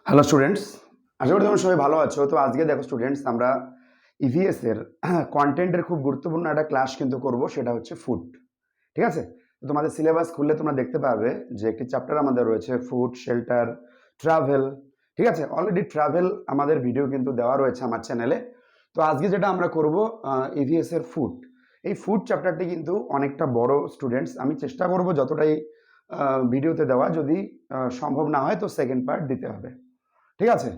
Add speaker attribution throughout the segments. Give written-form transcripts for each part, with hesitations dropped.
Speaker 1: Hello students, আশা করি তোমরা সবাই ভালো আছো। তো আজকে দেখো স্টুডেন্টস, আমরা ইভিএস এর কন্টেন্টের খুব গুরুত্বপূর্ণ একটা ক্লাস কিন্তু করব, সেটা হচ্ছে ফুড। ঠিক আছে? তো তোমাদের সিলেবাস খুললে তোমরা দেখতে পাবে যে একটি চ্যাপ্টার আমাদের রয়েছে ফুড, শেল্টার, ট্রাভেল। ঠিক আছে, অলরেডি ট্রাভেল আমাদের ভিডিও কিন্তু দেওয়া রয়েছে আমার চ্যানেলে। তো আজকে যেটা আমরা করব ইভিএস এর ফুড, এই ফুড চ্যাপ্টারটি কিন্তু অনেকটা বড় স্টুডেন্টস। আমি চেষ্টা করব যতটাই ভিডিওতে দেওয়া, যদি সম্ভব না হয় তো সেকেন্ড পার্ট দিতে হবে। ঠিক আছে?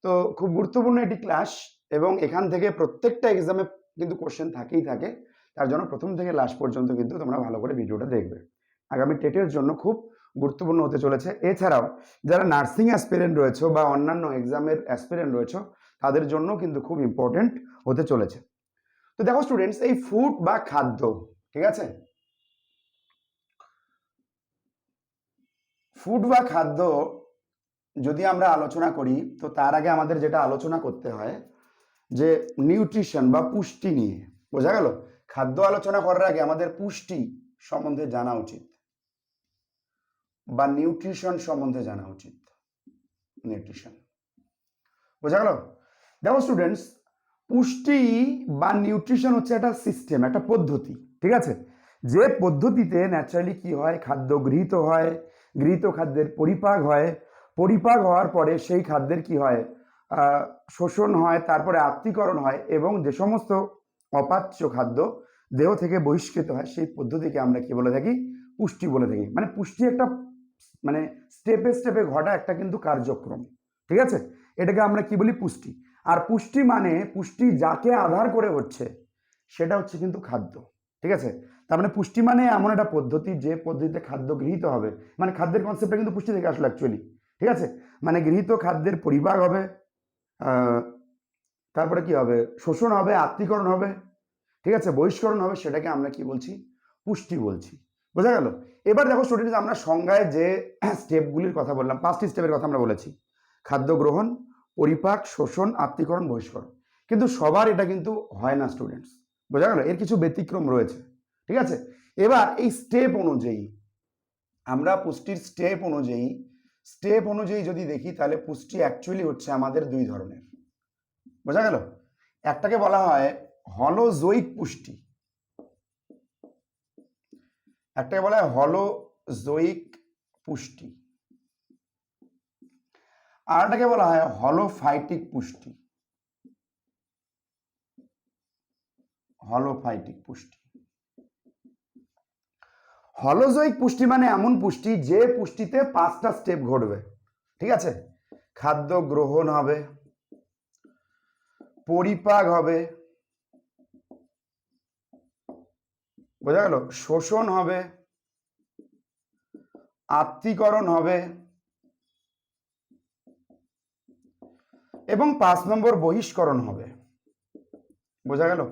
Speaker 1: তো খুব গুরুত্বপূর্ণ একটি ক্লাস, এবং এখান থেকে প্রত্যেকটা এক্সামে কিন্তু কোশ্চেন থাকেই থাকে। তার জন্য প্রথম থেকে লাস্ট পর্যন্ত কিন্তু তোমরা ভালো করে ভিডিওটা দেখবে। আগামী টেটের জন্য খুব গুরুত্বপূর্ণ হতে চলেছে। এছাড়াও যারা নার্সিং অ্যাসপিরেন্ট রয়েছে বা অন্যান্য এক্সামের অ্যাসপিরেন্ট রয়েছে, তাদের জন্য কিন্তু খুব ইম্পর্টেন্ট হতে চলেছে। তো দেখো স্টুডেন্টস, এই ফুড বা খাদ্য, ঠিক আছে, ফুড বা খাদ্য যদি আমরা আলোচনা করি, তো তার আগে আমাদের যেটা আলোচনা করতে হয় যে নিউট্রিশন বা পুষ্টি নিয়ে। বোঝা গেল? খাদ্য আলোচনা করার আগে আমাদের পুষ্টি সম্বন্ধে জানা উচিত, বা নিউট্রিশন সম্বন্ধে জানা উচিত। নিউট্রিশন, বোঝা গেল? দেখো স্টুডেন্টস, পুষ্টি বা নিউট্রিশন হচ্ছে একটা সিস্টেম, একটা পদ্ধতি। ঠিক আছে? যে পদ্ধতিতে ন্যাচারালি কি হয়, খাদ্য গৃহীত হয়, গৃহীত খাদ্যের পরিপাক হয়, পরিপাক হওয়ার পরে সেই খাদ্যের কি হয়, শোষণ হয়, তারপরে আত্তীকরণ হয়, এবং যে সমস্ত অপাচ্য খাদ্য দেহ থেকে বহিষ্কৃত হয়, সেই পদ্ধতিকে আমরা কি বলে থাকি? পুষ্টি বলে থাকি। মানে পুষ্টি একটা, মানে স্টেপে স্টেপে ঘটা একটা কিন্তু কার্যক্রম। ঠিক আছে? এটাকে আমরা কি বলি? পুষ্টি। আর পুষ্টি মানে, পুষ্টি যাকে আধার করে হচ্ছে, সেটা হচ্ছে কিন্তু খাদ্য। ঠিক আছে? তার মানে পুষ্টি মানে এমন একটা পদ্ধতি, যে পদ্ধতিতে খাদ্য গৃহীত হবে। মানে খাদ্যের কনসেপ্টটা কিন্তু পুষ্টি থেকে আসলে অ্যাকচুয়ালি। ঠিক আছে? মানে গৃহীত খাদ্যের পরিপাক হবে, তারপরে কি হবে? শোষণ হবে, আত্তীকরণ হবে, ঠিক আছে, বহিষ্করণ হবে, সেটাকে আমরা কি বলছি? পুষ্টি বলছি। বোঝা গেল? এবার দেখো স্টুডেন্টস, আমরা সংজ্ঞায় যে স্টেপগুলির কথা বললাম, 5টি স্টেপের কথা আমরা বলেছি: খাদ্য গ্রহণ, পরিপাক, শোষণ, আত্তীকরণ, বহিষ্করণ। কিন্তু সবার এটা কিন্তু হয় না স্টুডেন্টস। বোঝা গেল? এর কিছু ব্যতিক্রম রয়েছে। ঠিক আছে? এবার এই স্টেপ অনুযায়ী, আমরা পুষ্টির স্টেপ অনুযায়ী যদি দেখি, তাহলে পুষ্টি অ্যাকচুয়ালি হচ্ছে আমাদের দুই ধরনের। বোঝা গেল? একটাকে বলা হয় হলোজৈক পুষ্টি, একটাকে বলা হয় হলোজৈক পুষ্টি, আর একটাকে বলা হয় হলোফাইটিক পুষ্টি। হলোফাইটিক পুষ্টি, হলোজৈক পুষ্টি মানে এমন পুষ্টি যে পুষ্টিতে 5টা স্টেপ ঘটবে। ঠিক আছে? খাদ্য গ্রহণ হবে, পরিপাক হবে, বোঝা গেল, শোষণ হবে, আত্তীকরণ হবে, এবং 5 নম্বর বহিষ্করণ হবে। বোঝা গেল?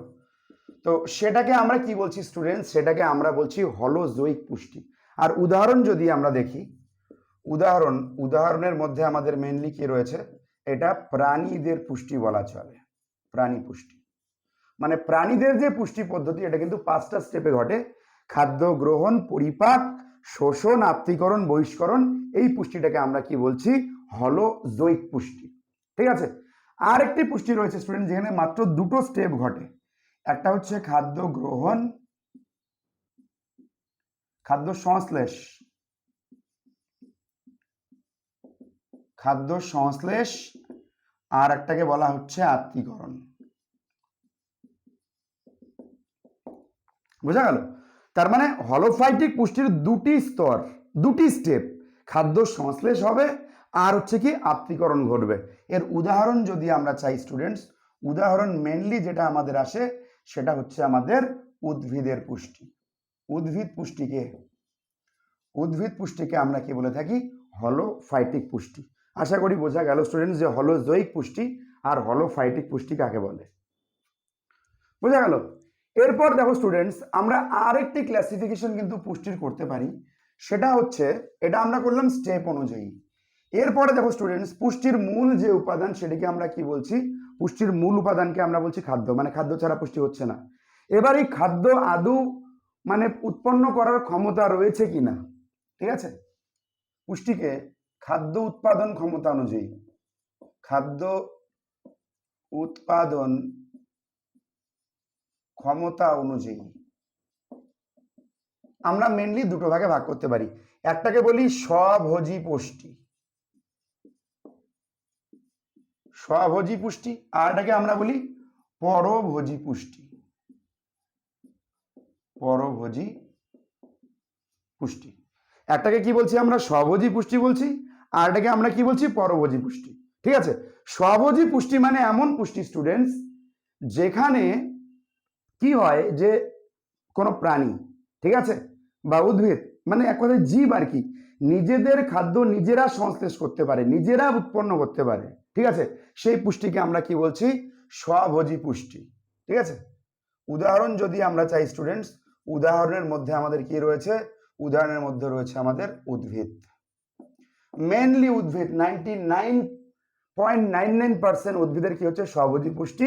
Speaker 1: তো সেটাকে আমরা কি বলছি স্টুডেন্টস? সেটাকে আমরা বলছি হলোজৈক পুষ্টি। আর উদাহরণ যদি আমরা দেখি, উদাহরণের মধ্যে আমাদের মেনলি কি রয়েছে? এটা প্রাণীদের পুষ্টি বলা চলে। প্রাণী পুষ্টি মানে প্রাণীদের যে পুষ্টি পদ্ধতি, এটা কিন্তু 5টা স্টেপে ঘটে: খাদ্য গ্রহণ, পরিপাক, শোষণ, আত্তীকরণ, বহিষ্করণ। এই পুষ্টিটাকে আমরা কি বলছি? হলোজৈক পুষ্টি। ঠিক আছে? আর একটি পুষ্টি রয়েছে স্টুডেন্ট, যেখানে মাত্র 2টো স্টেপ ঘটে। একটা হচ্ছে খাদ্য গ্রহণ, খাদ্য সংশ্লেষ, খাদ্য সংশ্লেষ, আর একটাকে বলা হচ্ছে আত্তীকরণ। বোঝা গেল? তার মানে হলোফাইটিক পুষ্টির 2টি স্তর, 2টি স্টেপ: খাদ্য সংশ্লেষ হবে, আর হচ্ছে কি আত্তীকরণ ঘটবে। এর উদাহরণ যদি আমরা চাই স্টুডেন্টস, উদাহরণ মেনলি যেটা আমাদের আসে, সেটা হচ্ছে আমাদের উদ্ভিদের পুষ্টি। উদ্ভিদ পুষ্টিকে আমরা কি বলে থাকি? হলোফাইটিক পুষ্টি। আশা করি বোঝা গেল স্টুডেন্টস যে হলোজৈক পুষ্টি আর হলোফাইটিক পুষ্টি কাকে বলে। বোঝা গেল? এরপর দেখো স্টুডেন্টস, আমরা আরেকটি ক্লাসিফিকেশন কিন্তু পুষ্টির করতে পারি। সেটা হচ্ছে, এটা আমরা করলাম স্টেপ অনুযায়ী। এরপরে দেখো স্টুডেন্টস, পুষ্টির মূল যে উপাদান, সেটিকে আমরা কি বলছি? পুষ্টির মূল উপাদানকে আমরা বলছি খাদ্য। মানে খাদ্য ছাড়া পুষ্টি হচ্ছে না। এবার এই খাদ্য আদৌ মানে উৎপন্ন করার ক্ষমতা রয়েছে কিনা, ঠিক আছে, পুষ্টিকে খাদ্য উৎপাদন ক্ষমতা অনুযায়ী খাদ্য উৎপাদন ক্ষমতা অনুযায়ী আমরা মেনলি দুটো ভাগে ভাগ করতে পারি। একটাকে বলি স্বভোজী পুষ্টি, স্বভোজী পুষ্টি, আর এটাকে আমরা বলি পরভোজী পুষ্টি, পরভোজী পুষ্টি। একটাকে কি বলছি আমরা? স্বভোজী পুষ্টি বলছি, আর এটাকে আমরা কি বলছি? পরভোজী পুষ্টি। ঠিক আছে? স্বভোজী পুষ্টি মানে এমন পুষ্টি স্টুডেন্টস যেখানে কি হয় যে কোনো প্রাণী, ঠিক আছে, বা উদ্ভিদ, মানে এক কথায় জীব আর কি, নিজেদের খাদ্য নিজেরা সংশ্লেষ করতে পারে, নিজেরা উৎপন্ন করতে পারে। ঠিক আছে? সেই পুষ্টিকে আমরা কি বলছি? স্বভোজী পুষ্টি। ঠিক আছে? উদাহরণ যদি আমরা চাই স্টুডেন্টস, উদাহরণের মধ্যে আমাদের কি রয়েছে? উদাহরণের মধ্যে রয়েছে আমাদের উদ্ভিদ, মেনলি উদ্ভিদ। 99.99% উদ্ভিদের কি হচ্ছে? স্বভোজী পুষ্টি।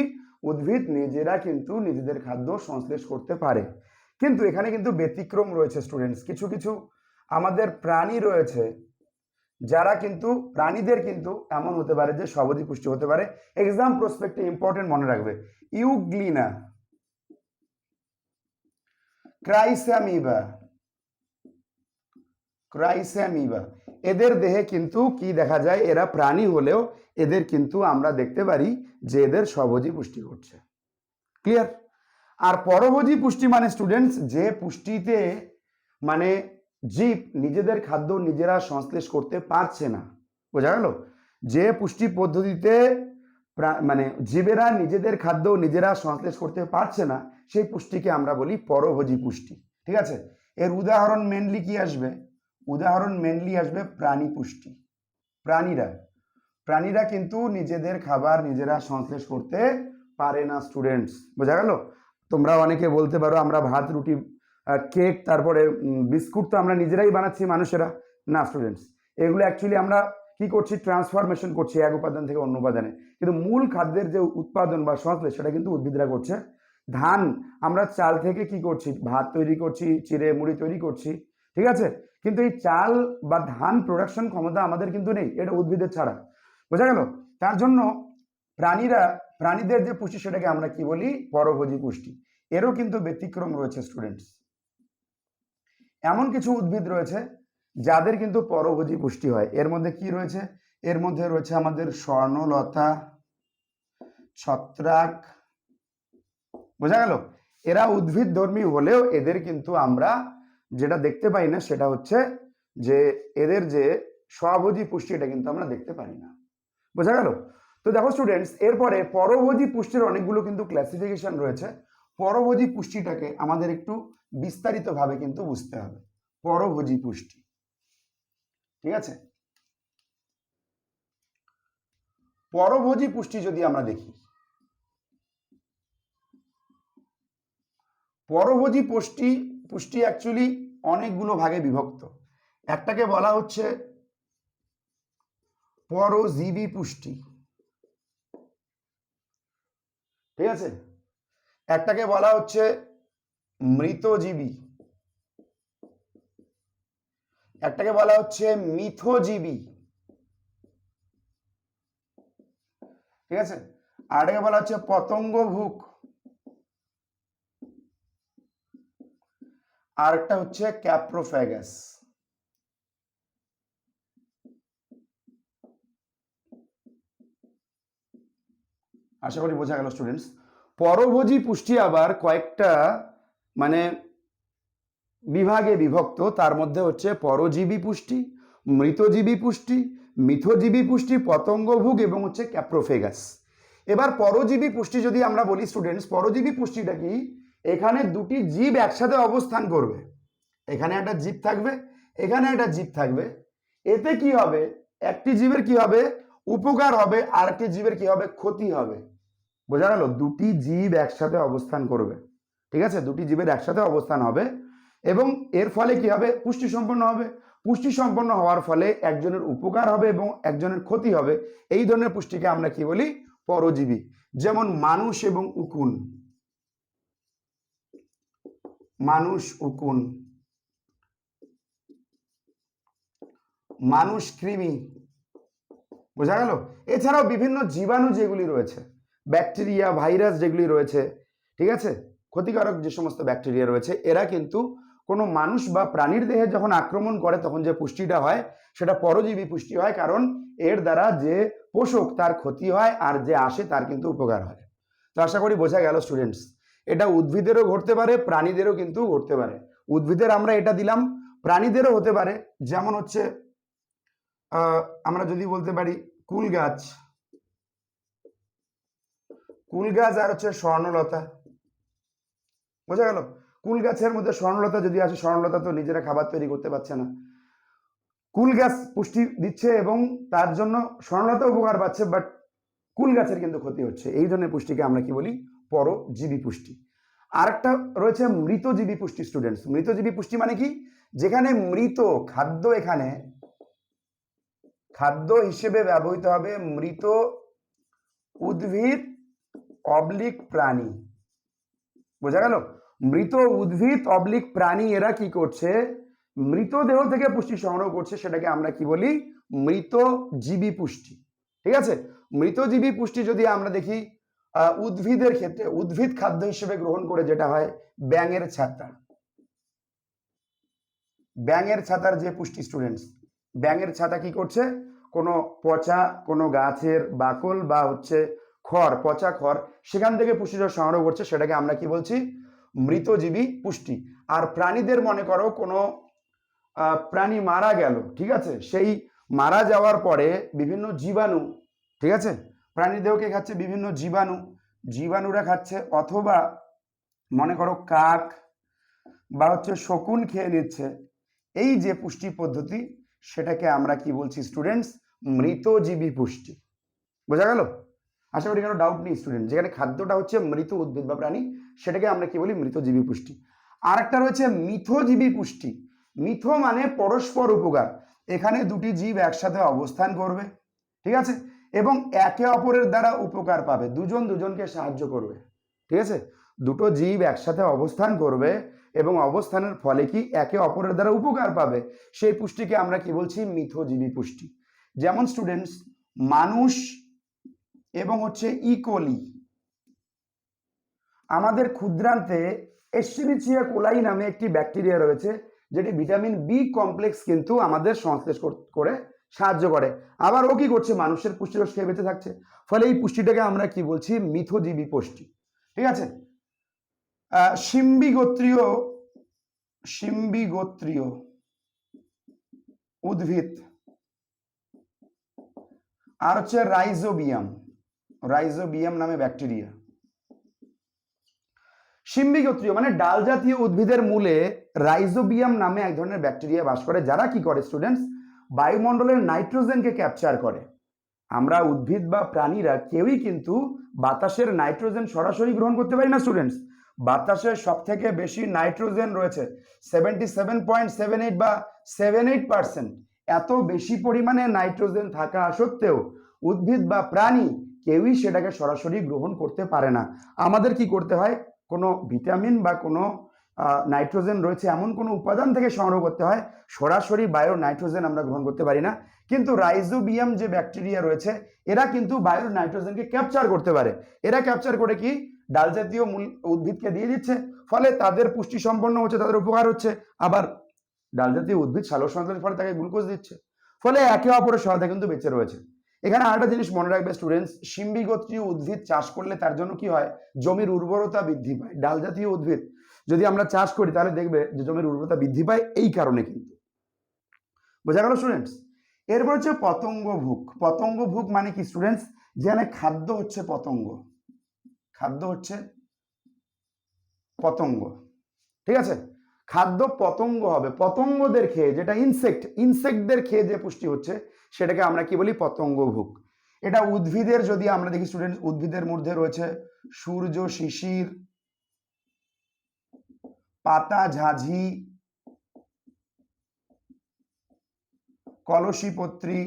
Speaker 1: উদ্ভিদ নিজেরা কিন্তু নিজেদের খাদ্য সংশ্লেষ করতে পারে। কিন্তু এখানে কিন্তু ব্যতিক্রম রয়েছে স্টুডেন্টস, কিছু কিছু আমাদের প্রাণী রয়েছে যারা কিন্তু, প্রাণীদের কিন্তু এমন হতে পারে যে স্বভোজী পুষ্টি হতে পারে। এক্সাম প্রসপেক্টে ইম্পর্টেন্ট মনে রাখবে, ইউগ্লিনা, ক্রাইস্যামিবা, ক্রাইস্যামিবা, এদের দেহে কিন্তু কি দেখা যায়? এরা প্রাণী হলেও এদের কিন্তু আমরা দেখতে পারি যে এদের স্বভোজী পুষ্টি ঘটছে। ক্লিয়ার? আর পরভোজী পুষ্টি মানে স্টুডেন্টস যে পুষ্টিতে মানে জীব নিজেদের খাদ্য নিজেরা সংশ্লেষ করতে পারছে না। বোঝা গেল? যে পুষ্টি পদ্ধতিতে মানে জীবেরা নিজেদের খাদ্য নিজেরা সংশ্লেষ করতে পারছে না, সেই পুষ্টিকে আমরা বলি পরভোজী পুষ্টি। ঠিক আছে? এর উদাহরণ মেনলি কি আসবে? উদাহরণ মেনলি আসবে প্রাণী পুষ্টি। প্রাণীরা, প্রাণীরা কিন্তু নিজেদের খাবার নিজেরা সংশ্লেষ করতে পারে না স্টুডেন্টস। বোঝা গেল? তোমরা অনেকে বলতে পারো আমরা ভাত রুটি কেক তারপরে বিস্কুট তো আমরা নিজেরাই বানাচ্ছি মানুষেরা। না স্টুডেন্টস, এগুলো অ্যাকচুয়ালি আমরা কি করছি? ট্রান্সফরমেশন করছি এক উপাদান থেকে অন্য উপাদানে, কিন্তু মূল খাদ্যের যে উৎপাদন বা সংশ্লেষ সেটা কিন্তু উদ্ভিদরা করছে। ধান, আমরা চাল থেকে কি করছি? ভাত তৈরি করছি, চিড়ে মুড়ি তৈরি করছি। ঠিক আছে? কিন্তু এই চাল বা ধান প্রোডাকশন ক্ষমতা আমাদের কিন্তু নেই, এটা উদ্ভিদের ছাড়া। বোঝা গেল? তার জন্য প্রাণীদের যে পুষ্টি সেটাকে আমরা কি বলি? পরভোজী পুষ্টি। এরও কিন্তু ব্যতিক্রম রয়েছে স্টুডেন্টস। এমন কিছু উদ্ভিদ রয়েছে যাদের কিন্তু পরভোজী পুষ্টি হয়। এর মধ্যে কি রয়েছে? এর মধ্যে রয়েছে আমাদের স্বর্ণলতা, ছত্রাক। বোঝা গেল? এরা উদ্ভিদ ধর্মী হলেও এদের কিন্তু আমরা যেটা দেখতে পাই না সেটা হচ্ছে যে এদের যে স্বভোজী পুষ্টি এটা কিন্তু আমরা দেখতে পাই না। বোঝা গেল? তো দেখো স্টুডেন্টস, এরপরে পরভোজী পুষ্টির অনেকগুলো কিন্তু ক্লাসিফিকেশন রয়েছে। পরভোজী পুষ্টিটাকে আমাদের একটু বিস্তারিতভাবে কিন্তু বুঝতে হবে। পরভোজী পুষ্টি, ঠিক আছে? পরভোজী পুষ্টি যদি আমরা দেখি, পরভোজী পুষ্টি অ্যাকচুয়ালি অনেকগুলো ভাগে বিভক্ত। একটাকে বলা হচ্ছে পরজীবী পুষ্টি, ঠিক আছে? একটাকে বলা হচ্ছে মৃতজীবী, একটাকে বলা হচ্ছে মিথজীবী, ঠিক আছে? আর এটাকে বলা হচ্ছে পতঙ্গভুক, আর একটা হচ্ছে ক্যাপ্রোফ্যাগাস। আশা করি বোঝা গেল স্টুডেন্টস। পরভোজী পুষ্টি আবার কয়েকটা মানে বিভাগে বিভক্ত, তার মধ্যে হচ্ছে পরজীবী পুষ্টি, মৃতজীবী পুষ্টি, মিথজীবী পুষ্টি, পতঙ্গভুক এবং হচ্ছে ক্যাপ্রোফেগাস। এবার পরজীবী পুষ্টি যদি আমরা বলি স্টুডেন্টস, পরজীবী পুষ্টিটা কি? এখানে দুটি জীব একসাথে অবস্থান করবে, এখানে একটা জীব থাকবে, এখানে একটা জীব থাকবে। এতে কি হবে? একটি জীবের কি হবে? উপকার হবে, আর একটি জীবের কি হবে? ক্ষতি হবে। বোঝা গেল? দুটি জীব একসাথে অবস্থান করবে, ঠিক আছে? দুটি জীবের একসাথে অবস্থান হবে এবং এর ফলে কি হবে? পুষ্টি সম্পন্ন হবে। পুষ্টি সম্পন্ন হওয়ার ফলে একজনের উপকার হবে এবং একজনের ক্ষতি হবে। এই ধরনের পুষ্টিকে আমরা কি বলি? পরজীবী। যেমন মানুষ এবং উকুন, মানুষ উকুন, মানুষ কৃমি। বোঝা গেল? এছাড়াও বিভিন্ন জীবাণু যেগুলি রয়েছে, ব্যাকটেরিয়া, ভাইরাস যেগুলি রয়েছে, ঠিক আছে, ক্ষতিকারক যে সমস্ত ব্যাকটেরিয়া রয়েছে, এরা কিন্তু কোনো মানুষ বা প্রাণীর দেহে যখন আক্রমণ করে তখন যে পুষ্টিটা হয় সেটা পরজীবী পুষ্টি হয়, কারণ এর দ্বারা যে পোষক তার ক্ষতি হয় আর যে আসে তার কিন্তু উপকার হয়। তো আশা করি বোঝা গেল স্টুডেন্টস। এটা উদ্ভিদেরও ঘটতে পারে, প্রাণীদেরও কিন্তু ঘটতে পারে। উদ্ভিদের আমরা এটা দিলাম, প্রাণীদেরও হতে পারে। যেমন হচ্ছে আমরা যদি বলতে পারি কুল গাছ, কুল গাছ আর হচ্ছে স্বর্ণলতা। বোঝা গেল? কুল গাছের মধ্যে স্বর্ণলতা যদি আসে, স্বর্ণলতা তো নিজেরা খাবার তৈরি করতে পারছে না, কুল গাছ পুষ্টি দিচ্ছে এবং তার জন্য স্বর্ণলতা উপকার পাচ্ছে, বাট কুল গাছের কিন্তু ক্ষতি হচ্ছে। এই ধরনের পুষ্টিকে আমরা কি বলি? পরজীবী পুষ্টি। আরেকটা রয়েছে মৃতজীবী পুষ্টি স্টুডেন্টস। মৃতজীবী পুষ্টি মানে কি? যেখানে মৃত খাদ্য, এখানে খাদ্য হিসেবে ব্যবহৃত হবে মৃত উদ্ভিদ অবলিক প্রাণী। বোঝা গেল? মৃত উদ্ভিদ অবলিক প্রাণী এরা কি করছে? মৃতদেহ থেকে পুষ্টি সংগ্রহ করছে, সেটাকে আমরা কি বলি? মৃতজীবী পুষ্টি। ঠিক আছে? মৃতজীবী পুষ্টি যদি আমরা দেখি উদ্ভিদের ক্ষেত্রে, উদ্ভিদ খাদ্য হিসেবে গ্রহণ করে যেটা হয় ব্যাঙের ছাতা। ব্যাঙের ছাতার যে পুষ্টি স্টুডেন্টস, ব্যাঙের ছাতা কি করছে? কোনো পচা কোনো গাছের বাকল বা হচ্ছে খড়, পচা খড়, সেখান থেকে পুষ্টিটা সংগ্রহ করছে, সেটাকে আমরা কি বলছি? মৃতজীবী পুষ্টি। আর প্রাণীদের মনে করো কোনো প্রাণী মারা গেল, ঠিক আছে, সেই মারা যাওয়ার পরে বিভিন্ন জীবাণু, ঠিক আছে, প্রাণী দেহকে খাচ্ছে বিভিন্ন জীবাণু, জীবাণুরা খাচ্ছে, অথবা মনে করো কাক বা হচ্ছে শকুন খেয়ে নিচ্ছে, এই যে পুষ্টি পদ্ধতি সেটাকে আমরা কি বলছি স্টুডেন্টস? মৃতজীবী পুষ্টি। বোঝা গেল? আশা করি কোনো ডাউট নেই স্টুডেন্ট। যেখানে খাদ্যটা হচ্ছে মৃত উদ্ভিদ বা প্রাণী, সেটাকে আমরা কি বলি? মৃতজীবী পুষ্টি। আর একটা রয়েছে মিথজীবী পুষ্টি। মিথ মানে পরস্পর উপকার। এখানে দুটি জীব একসাথে অবস্থান করবে, ঠিক আছে, এবং একে অপরের দ্বারা উপকার পাবে, দুজন দুজনকে সাহায্য করবে, ঠিক আছে, দুটো জীব একসাথে অবস্থান করবে এবং অবস্থানের ফলে কি একে অপরের দ্বারা উপকার পাবে, সেই পুষ্টিকে আমরা কি বলছি? মিথজীবী পুষ্টি। যেমন স্টুডেন্টস মানুষ এবং হচ্ছে ইকোলি, আমাদের ক্ষুদ্রান্তে এস্চেরিচিয়া কোলাই নামে একটি ব্যাকটেরিয়া রয়েছে, যেটি ভিটামিন বি কমপ্লেক্স কিন্তু আমাদের সংশ্লেষ করে সাহায্য করে। আবার ও কি করছে? মানুষের পুষ্টিরস খেয়ে বেঁচে থাকছে। ফলে এই পুষ্টিটাকে আমরা কি বলছি? মিথজীবী পুষ্টি। ঠিক আছে? শিম্বি গোত্রীয় উদ্ভিদ আর হচ্ছে রাইজোবিয়াম নামে ব্যাকটেরিয়া। শিম্বি গোত্রীয় মানে ডাল জাতীয় উদ্ভিদের মূলে রাইজোবিয়াম নামে এক ধরনের ব্যাকটেরিয়া বাস করে, যারা কি করে স্টুডেন্টস? বায়ুমণ্ডলের নাইট্রোজেনকে ক্যাপচার করে। আমরা উদ্ভিদ বা প্রাণীরা কেউই কিন্তু বাতাসের নাইট্রোজেন সরাসরি গ্রহণ করতে পারি না স্টুডেন্টস। বাতাসে সব থেকে বেশি নাইট্রোজেন রয়েছে 77.78 বা 78%। এত বেশি পরিমাণে নাইট্রোজেন থাকা সত্ত্বেও উদ্ভিদ বা প্রাণী কেউই সেটাকে সরাসরি গ্রহণ করতে পারে না। আমাদের কি করতে হয়? কোনো ভিটামিন বা কোনো নাইট্রোজেন রয়েছে এমন কোনো উপাদান থেকে সংগ্রহ করতে হয়। সরাসরি বায়ুর নাইট্রোজেন আমরা গ্রহণ করতে পারি না। কিন্তু রাইজোবিয়াম যে ব্যাকটেরিয়া রয়েছে, এরা কিন্তু বায়ুর নাইট্রোজেনকে ক্যাপচার করতে পারে। এরা ক্যাপচার করে কি ডাল জাতীয় মূল উদ্ভিদকে দিয়ে দিচ্ছে, ফলে তাদের পুষ্টি সম্পন্ন হচ্ছে, তাদের উপকার হচ্ছে। আবার ডাল জাতীয় উদ্ভিদ সালোক সংশ্লেষের ফলে তাকে গ্লুকোজ দিচ্ছে, ফলে একে অপরের সহায়তা কিন্তু বেঁচে রয়েছে। এখানে আরেকটা জিনিস মনে রাখবে স্টুডেন্টস, শিম্বি গোত্রীয় উদ্ভিদ চাষ করলে তার জন্য কি হয়? জমির উর্বরতা বৃদ্ধি পায়। ডাল জাতীয় উদ্ভিদ যদি আমরা চাষ করি তাহলে দেখবে যে জমির উর্বরতা বৃদ্ধি পায়, এই কারণে কিন্তু। বোঝা গেল স্টুডেন্টস? এরপর হচ্ছে পতঙ্গভুক। পতঙ্গভুক মানে কি স্টুডেন্টস? যেখানে খাদ্য হচ্ছে পতঙ্গ, খাদ্য হচ্ছে পতঙ্গ, ঠিক আছে, খাদ্য পতঙ্গ হবে। পতঙ্গদের খেয়ে, যেটা ইনসেক্টদের খেয়ে যে পুষ্টি হচ্ছে, সেটাকে আমরা কি বলি? পতঙ্গভুক। এটা উদ্ভিদের যদি আমরা দেখি স্টুডেন্টস, উদ্ভিদের মধ্যে রয়েছে সূর্য শিশির, পাতা ঝাঁঝি, কলসীপত্রী।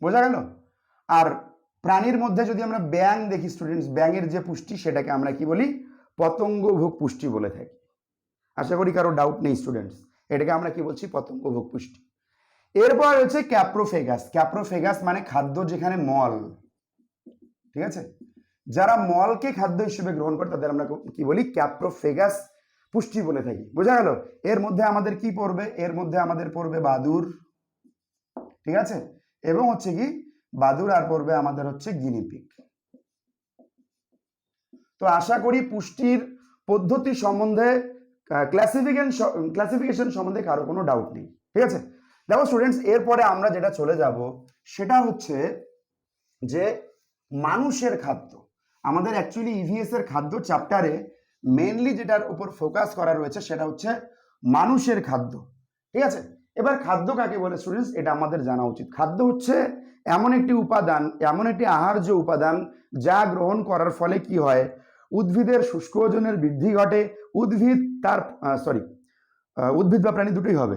Speaker 1: বোঝা গেল? আর প্রাণীর মধ্যে যদি আমরা ব্যাঙ দেখি স্টুডেন্টস, ব্যাঙের যে পুষ্টি সেটাকে আমরা কি বলি? পতঙ্গভোগ পুষ্টি বলে থাকি। আশা করি কারো ডাউট নেই স্টুডেন্টস, এটাকে আমরা কি বলছি? পতঙ্গভোগ পুষ্টি। এরপর হচ্ছে ক্যাপ্রোফেগাস। ক্যাপ্রোফেগাস মানে খাদ্য যেখানে মল, ঠিক আছে, যারা মলকে খাদ্য হিসেবে গ্রহণ করে তাদের আমরা কি বলি, ক্যাপ্রোফেগাস পুষ্টি বলে থাকি। বোঝা গেল? এর মধ্যে আমাদের কি পড়বে, এর মধ্যে আমাদের পড়বে বাদুড়, ঠিক আছে, এবং হচ্ছে কি বাদুড়, আর পড়বে আমাদের হচ্ছে গিনিপিগ। তো আশা করি পুষ্টির পদ্ধতি সম্বন্ধে ক্লাসিফিকেশন সম্বন্ধে কারো কোনো ডাউট নেই, ঠিক আছে। দেখো স্টুডেন্টস, এরপরে আমরা যেটা চলে যাব সেটা হচ্ছে যে মানুষের খাদ্য। আমাদের অ্যাকচুয়ালি ইভিএস এর খাদ্য চ্যাপ্টারে মেনলি যেটার উপর ফোকাস করা রয়েছে সেটা হচ্ছে মানুষের খাদ্য, ঠিক আছে। এবার খাদ্য কাকে বলে স্টুডেন্টস, এটা আমাদের জানা উচিত। খাদ্য হচ্ছে এমন একটি উপাদান, এমন একটি আহার্য উপাদান যা গ্রহণ করার ফলে কি হয়, উদ্ভিদের শুষ্ক ওজনের বৃদ্ধি ঘটে। উদ্ভিদ বা প্রাণী দুটোই হবে।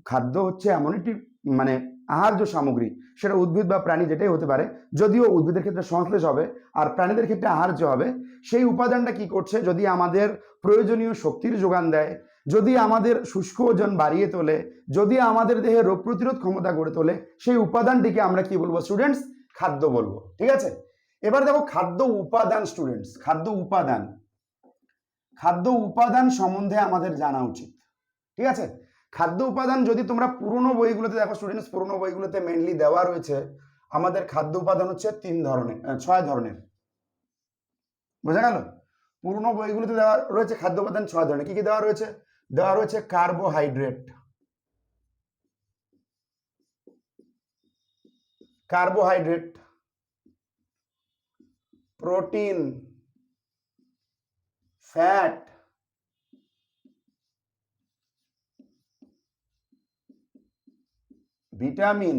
Speaker 1: খাদ্য হচ্ছে এমন একটি মানে আহার্য সামগ্রী, সেটা উদ্ভিদ বা প্রাণী যেটাই হতে পারে, যদিও উদ্ভিদের ক্ষেত্রে সংশ্লেষ হবে আর প্রাণীদের ক্ষেত্রে আহার্য হবে। সেই উপাদানটা কি করছে, যদি আমাদের প্রয়োজনীয় শক্তির যোগান দেয়, যদি আমাদের শুষ্ক ওজন বাড়িয়ে তোলে, যদি আমাদের দেহে রোগ প্রতিরোধ ক্ষমতা গড়ে তোলে, সেই উপাদানটিকে আমরা কি বলবো স্টুডেন্টস, খাদ্য বলবো, ঠিক আছে। এবার দেখো খাদ্য উপাদান স্টুডেন্টস, খাদ্য উপাদান সম্বন্ধে আমাদের জানা উচিত, ঠিক আছে। খাদ্য উপাদান যদি তোমরা পুরনো বইগুলোতে দেখো স্টুডেন্টস, পুরনো বইগুলোতে মেইনলি দেওয়া রয়েছে আমাদের খাদ্য উপাদান হচ্ছে 6 ধরনের। বোঝা গেল? পুরনো বইগুলোতে দেওয়া রয়েছে খাদ্য উপাদান 6 ধরনের। কি কি দেওয়া রয়েছে? দেওয়া রয়েছে কার্বোহাইড্রেট, প্রোটিন, ফ্যাট, ভিটামিন,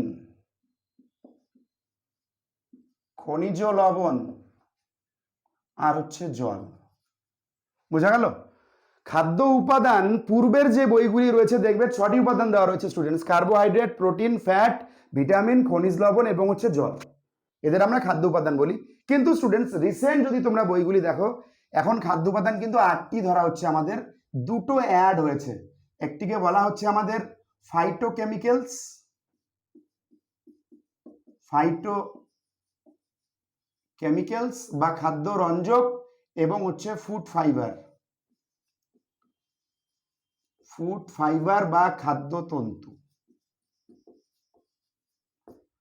Speaker 1: খনিজ লবণ, আর হচ্ছে জল। বোঝা গেল? খাদ্য উপাদান পূর্বের যে বইগুলি রয়েছে দেখবে 6টি উপাদান দেওয়া রয়েছে students, carbohydrate, protein, fat, vitamin, খনিজ লবণ এবং হচ্ছে জল। এদের আমরা খাদ্য উপাদান বলি। কিন্তু স্টুডেন্টস রিসেন্ট যদি তোমরা বইগুলি দেখো, এখন খাদ্য উপাদান কিন্তু 8টি ধরা হচ্ছে আমাদের, দুটো অ্যাড হয়েছে। একটিকে বলা হচ্ছে আমাদের ফাইটোকেমিক্যালস বা খাদ্য রঞ্জক, এবং হচ্ছে ফুড ফাইবার বা খাদ্য তন্তু।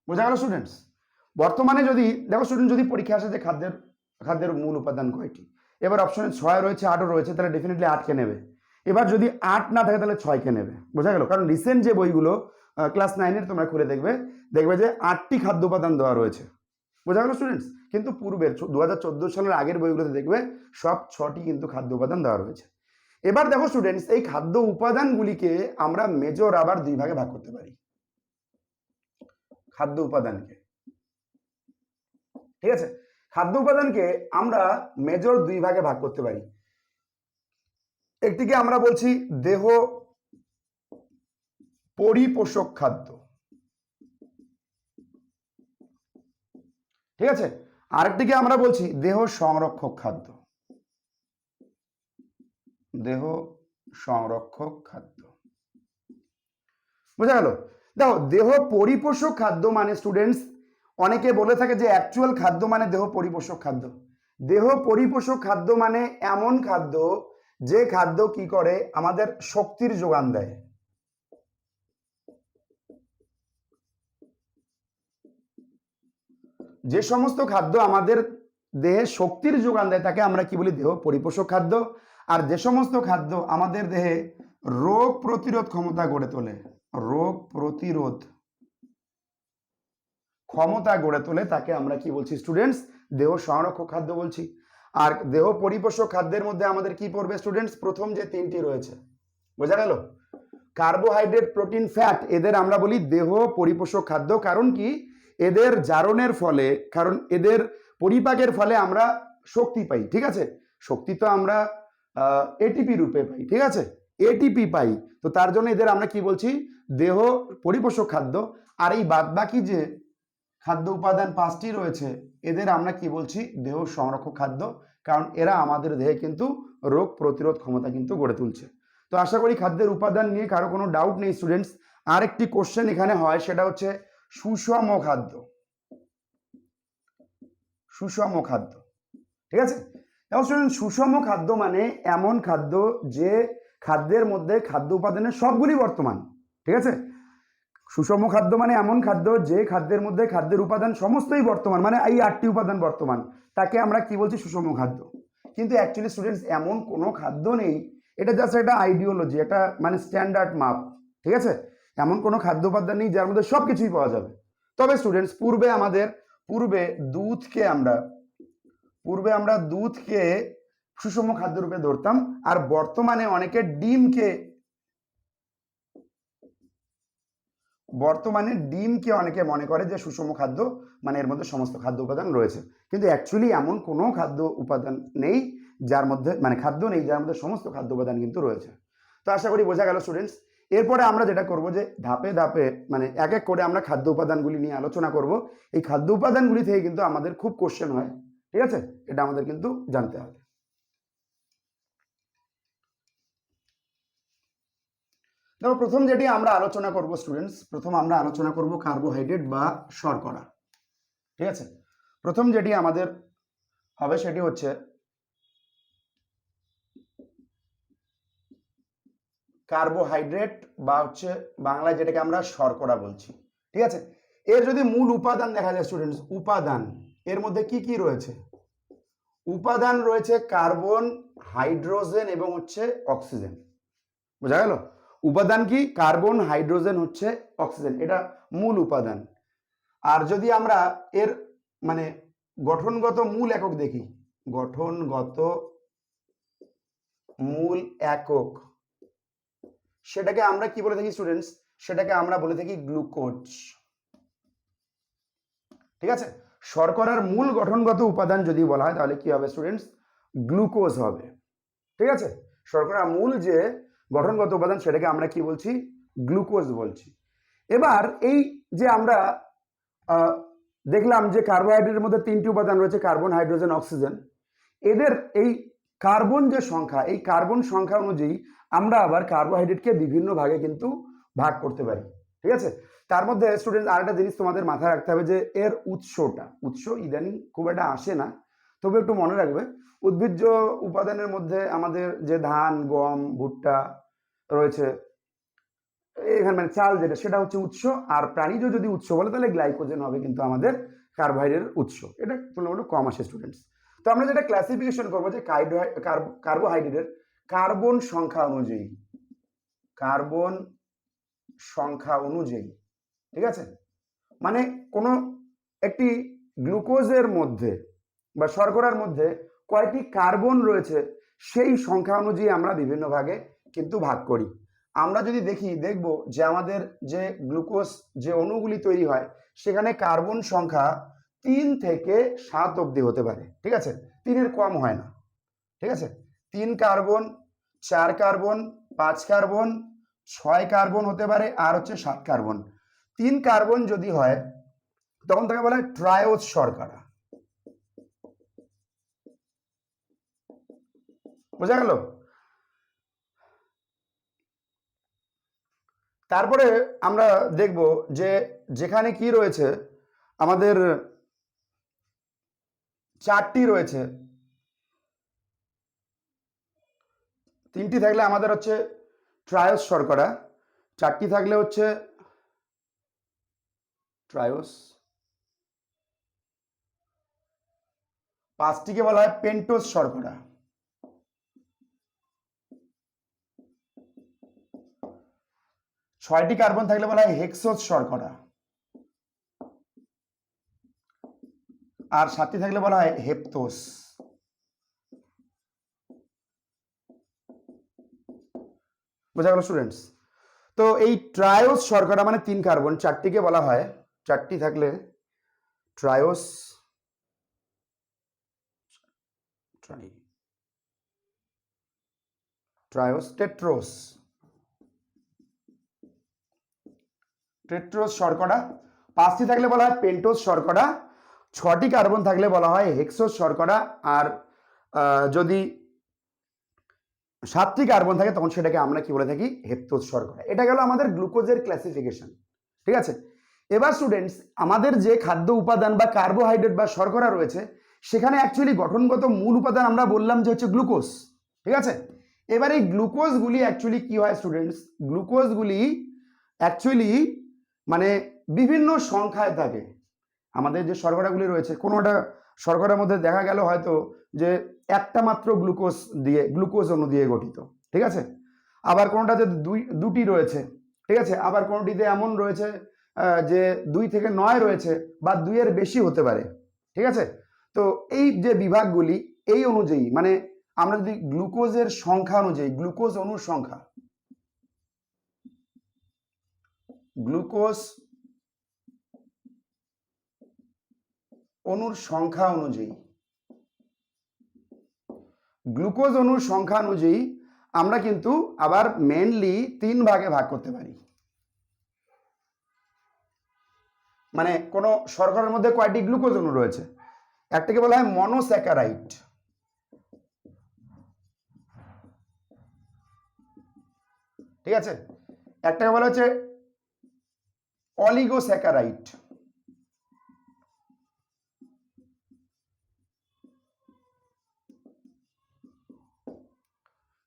Speaker 1: বোঝা গেল স্টুডেন্টস? বর্তমানে যদি দেখো স্টুডেন্ট, যদি পরীক্ষা আসে যে খাদ্যের মূল উপাদান কয়টি, এবার অপশনে 6 রয়েছে, 8ও রয়েছে, তাহলে ডেফিনেটলি 8কে নেবে। এবার যদি 8 না থাকে তাহলে 6কে নেবে। বোঝা গেল? কারণ রিসেন্ট যে বইগুলো ক্লাস 9-এর তোমরা খুলে দেখবে যে 8টি খাদ্য উপাদান দেওয়া রয়েছে। বোঝা গেল স্টুডেন্টস? কিন্তু পূর্বের 2014 সালের আগের বইগুলোতে দেখবে সব 6টি কিন্তু খাদ্য উপাদান দেওয়া রয়েছে। এবার দেখো স্টুডেন্টস, এই খাদ্য উপাদানগুলিকে আমরা মেজর আবার 2 ভাগে ভাগ করতে পারি। খাদ্য উপাদানকে, ঠিক আছে, খাদ্য উপাদানকে আমরা মেজর 2 ভাগে ভাগ করতে পারি। একটিকে আমরা বলছি দেহ পরিপোষক খাদ্য, ঠিক আছে, আরেকটিকে আমরা বলছি দেহ সংরক্ষক খাদ্য। বোঝা গেল? দেখো, দেহ পরিপোষক খাদ্য মানে স্টুডেন্টস, অনেকে বলে থাকে যে অ্যাকচুয়াল খাদ্য মানে দেহ পরিপোষক খাদ্য। দেহ পরিপোষক খাদ্য মানে এমন খাদ্য যে খাদ্য কি করে, আমাদের শক্তির যোগান দেয়। যে সমস্ত খাদ্য আমাদের দেহে শক্তির যোগান দেয় তাকে আমরা কি বলি, দেহ পরিপোষক খাদ্য। আর যে সমস্ত খাদ্য আমাদের দেহে রোগ প্রতিরোধ ক্ষমতা গড়ে তোলে, তাকে আমরা কি বলছি স্টুডেন্টস, দেহ সংরক্ষক খাদ্য বলছি। আর দেহ পরিপোষক খাদ্যের মধ্যে আমাদের কি পড়বে স্টুডেন্টস, প্রথম যে 3টি রয়েছে, বোঝা গেল, কার্বোহাইড্রেট, প্রোটিন, ফ্যাট, এদের আমরা বলি দেহ পরিপোষক খাদ্য। কারণ কি, এদের জারণের ফলে, কারণ এদের পরিপাকের ফলে আমরা শক্তি পাই, ঠিক আছে। শক্তি তো আমরা এটিপি রূপে পাই, ঠিক আছে, এটিপি পাই। তো তার জন্য এদের আমরা কি বলছি, দেহ পরিপোষক খাদ্য। আর এই বাদবাকি যে খাদ্য উপাদান 5টি রয়েছে, এদের আমরা কি বলছি, দেহ সংরক্ষক খাদ্য। কারণ এরা আমাদের দেহে কিন্তু রোগ প্রতিরোধ ক্ষমতা কিন্তু গড়ে তুলছে। তো আশা করি খাদ্যের উপাদান নিয়ে কারো কোনো ডাউট নেই স্টুডেন্টস। আরেকটি কোশ্চেন এখানে হয়, সেটা হচ্ছে সুষম খাদ্য। সুষম খাদ্য, ঠিক আছে। এখন শুনুন, সুষম খাদ্য মানে এমন খাদ্য যে খাদ্যের মধ্যে খাদ্য উপাদানের সবগুলি বর্তমান, ঠিক আছে। সুষম খাদ্য মানে এমন খাদ্য যে খাদ্যের মধ্যে খাদ্যের উপাদান সমস্তই বর্তমান, মানে এই 8টি উপাদান বর্তমান, তাকে আমরা কি বলছি? সুষম খাদ্য। কিন্তু অ্যাকচুয়ালি স্টুডেন্টস এমন কোনো খাদ্য নেই, এটা জাস্ট একটা আইডিওলজি, একটা মানে স্ট্যান্ডার্ড মাপ, ঠিক আছে। এমন কোনো খাদ্য উপাদান নেই যার মধ্যে সব কিছুই পাওয়া যাবে। তবে স্টুডেন্টস পূর্বে আমরা দুধকে সুষম খাদ্য রূপে ধরতাম, আর বর্তমানে অনেকে ডিমকে অনেকে মনে করে যে সুষম খাদ্য মানে এর মধ্যে সমস্ত খাদ্য উপাদান রয়েছে। কিন্তু অ্যাকচুয়ালি এমন কোনো খাদ্য উপাদান নেই যার মধ্যে, মানে খাদ্য নেই যার মধ্যে সমস্ত খাদ্য উপাদান কিন্তু রয়েছে। তো আশা করি বোঝা গেল স্টুডেন্টস। এরপরে আমরা যেটা করব যে ধাপে ধাপে মানে এক এক করে আমরা খাদ্য উপাদানগুলি নিয়ে আলোচনা করব। এই খাদ্য উপাদানগুলি থেকে কিন্তু আমাদের খুব কোশ্চেন হয়, ঠিক আছে, এটা আমাদের কিন্তু জানতে হবে। দেখো, প্রথম যেটি আমরা আলোচনা করব স্টুডেন্টস, প্রথম আমরা আলোচনা করব কার্বোহাইড্রেট বা শর্করা, ঠিক আছে। প্রথম যেটি আমাদের হবে সেটি হচ্ছে কার্বোহাইড্রেট বা হচ্ছে বাংলায় যেটাকে আমরা শর্করা বলছি, ঠিক আছে। এর যদি মূল উপাদান দেখা যায় স্টুডেন্টস, উপাদান এর মধ্যে কি কি রয়েছে? উপাদান রয়েছে কার্বন, হাইড্রোজেন এবং হচ্ছে অক্সিজেন। বোঝা গেল? উপাদান কি? কার্বন, হাইড্রোজেন হচ্ছে অক্সিজেন, এটা মূল উপাদান। আর যদি আমরা এর মানে গঠনগত মূল একক দেখি, গঠনগত মূল একক, সেটাকে আমরা কি বলে থাকি স্টুডেন্টস? সেটাকে আমরা বলে থাকি গ্লুকোজ, ঠিক আছে। শর্করার মূল গঠনগত উপাদান যদি বলা হয় তাহলে কি হবে স্টুডেন্টস? গ্লুকোজ হবে, ঠিক আছে। শর্করার মূল যে গঠনগত উপাদান সেটাকে আমরা কি বলছি? গ্লুকোজ বলছি। এবার এই যে আমরা দেখলাম যে কার্বোহাইড্রেটের মধ্যে 3টি উপাদান রয়েছে, কার্বন, হাইড্রোজেন, অক্সিজেন। এদের এই কার্বন যে সংখ্যা, এই কার্বন সংখ্যা অনুযায়ী আমরা আবার কার্বোহাইড্রেটকে বিভিন্ন ভাগে কিন্তু ভাগ করতে পারি, ঠিক আছে। তার মধ্যে স্টুডেন্ট আরেকটা জিনিস তোমাদের মাথায় রাখতে হবে যে এর উৎস ইদানিং খুব একটা আসে না, তবে একটু মনে রাখবে। উদ্ভিজ্জ উপাদানের মধ্যে আমাদের যে ধান, গম, ভুট্টা রয়েছে, এখানে মানে চাল যেটা, সেটা হচ্ছে উৎস। আর প্রাণীজ যদি উৎস বলে তাহলে গ্লাইকোজেন হবে কিন্তু আমাদের কার্বোহাইড্রেটের উৎস, এটা তুলনামূলক কম আসে স্টুডেন্টস। তো আমরা যেটা ক্লাসিফিকেশন করবো যে কার্বোহাইড্রেটের কার্বন সংখ্যা অনুযায়ী, ঠিক আছে। মানে কোনো একটি গ্লুকোজের মধ্যে বা শর্করার মধ্যে কয়টি কার্বন রয়েছে সেই সংখ্যা অনুযায়ী আমরা বিভিন্ন ভাগে কিন্তু ভাগ করি। আমরা যদি দেখব যে আমাদের যে গ্লুকোজ যে অণুগুলি তৈরি হয় সেখানে কার্বন সংখ্যা 3 থেকে 7 অবধি হতে পারে, ঠিক আছে। 3-এর কম হয় না, ঠিক আছে। 3 কার্বন, 4 কার্বন, 5 কার্বন, 6 কার্বন হতে পারে, আর হচ্ছে 7 কার্বন। 3 কার্বন যদি হয় তখন তাকে বলা হয় ট্রায়োজ শর্করা। বোঝা গেল? তারপরে আমরা দেখব যে যেখানে কি রয়েছে, আমাদের 4টি রয়েছে, 3টি থাকলে আমাদের হচ্ছে ট্রায়োজ শর্করা, 4টি থাকলে হচ্ছে ট্রায়োজ, 5টিকে বলা হয় পেন্টোজ শর্করা, 6টি কার্বন থাকলে বলা হয় হেক্সোজ শর্করা, আর 7টি থাকলে বলা হয় হেপ্টোজ। বোঝা গেল স্টুডেন্টস? তো এই ট্রায়োজ শর্করা মানে 3 কার্বন, 4টিকে বলা হয়, 4টি থাকলে ট্রায়োজ, টেট্রোজ শর্করা, 5টি থাকলে বলা হয় পেন্টোজ শর্করা, 6টি কার্বন থাকলে বলা হয় হেক্সোজ শর্করা, আর যদি 7টি কার্বন থাকে তখন সেটাকে আমরা কি বলে থাকি, হেক্টোজ শর্করা। এটা গেল আমাদের গ্লুকোজের ক্লাসিফিকেশন। ঠিক আছে, এবার স্টুডেন্টস আমাদের যে খাদ্য উপাদান বা কার্বোহাইড্রেট বা শর্করা রয়েছে সেখানে অ্যাকচুয়ালি গঠনগত মূল উপাদান আমরা বললাম যে হচ্ছে গ্লুকোজ। ঠিক আছে, এবার এই গ্লুকোজগুলি অ্যাকচুয়ালি কি হয় স্টুডেন্টস, গ্লুকোজগুলি অ্যাকচুয়ালি মানে বিভিন্ন সংখ্যায় থাকে। আমাদের যে শর্করাগুলি রয়েছে কোনোটা শর্করার মধ্যে দেখা গেল হয়তো যে একটা মাত্র গ্লুকোজ অণু দিয়ে গঠিত। ঠিক আছে, আবার কোনোটাতে দুটি রয়েছে। ঠিক আছে, আবার কোনোটিতে এমন রয়েছে যে 2 থেকে 9 রয়েছে বা 2-এর বেশি হতে পারে। ঠিক আছে, তো এই যে বিভাগগুলি এই অনুযায়ী মানে আমরা যদি গ্লুকোজের সংখ্যা অনুযায়ী, গ্লুকোজ অণুর সংখ্যা, গ্লুকোজ অণুর সংখ্যা অনুযায়ী, গ্লুকোজ অণুর সংখ্যা অনুযায়ী আমরা কিন্তু আবার মেনলি 3 ভাগে ভাগ করতে পারি। মানে কোন শর্করার মধ্যে কয়টি গ্লুকোজ অণু রয়েছে, একটাকে বলা হয় মনোস্যাকারাইড, ঠিক আছে, একটাকে বলা হচ্ছে অলিগোস্যাকারাইড,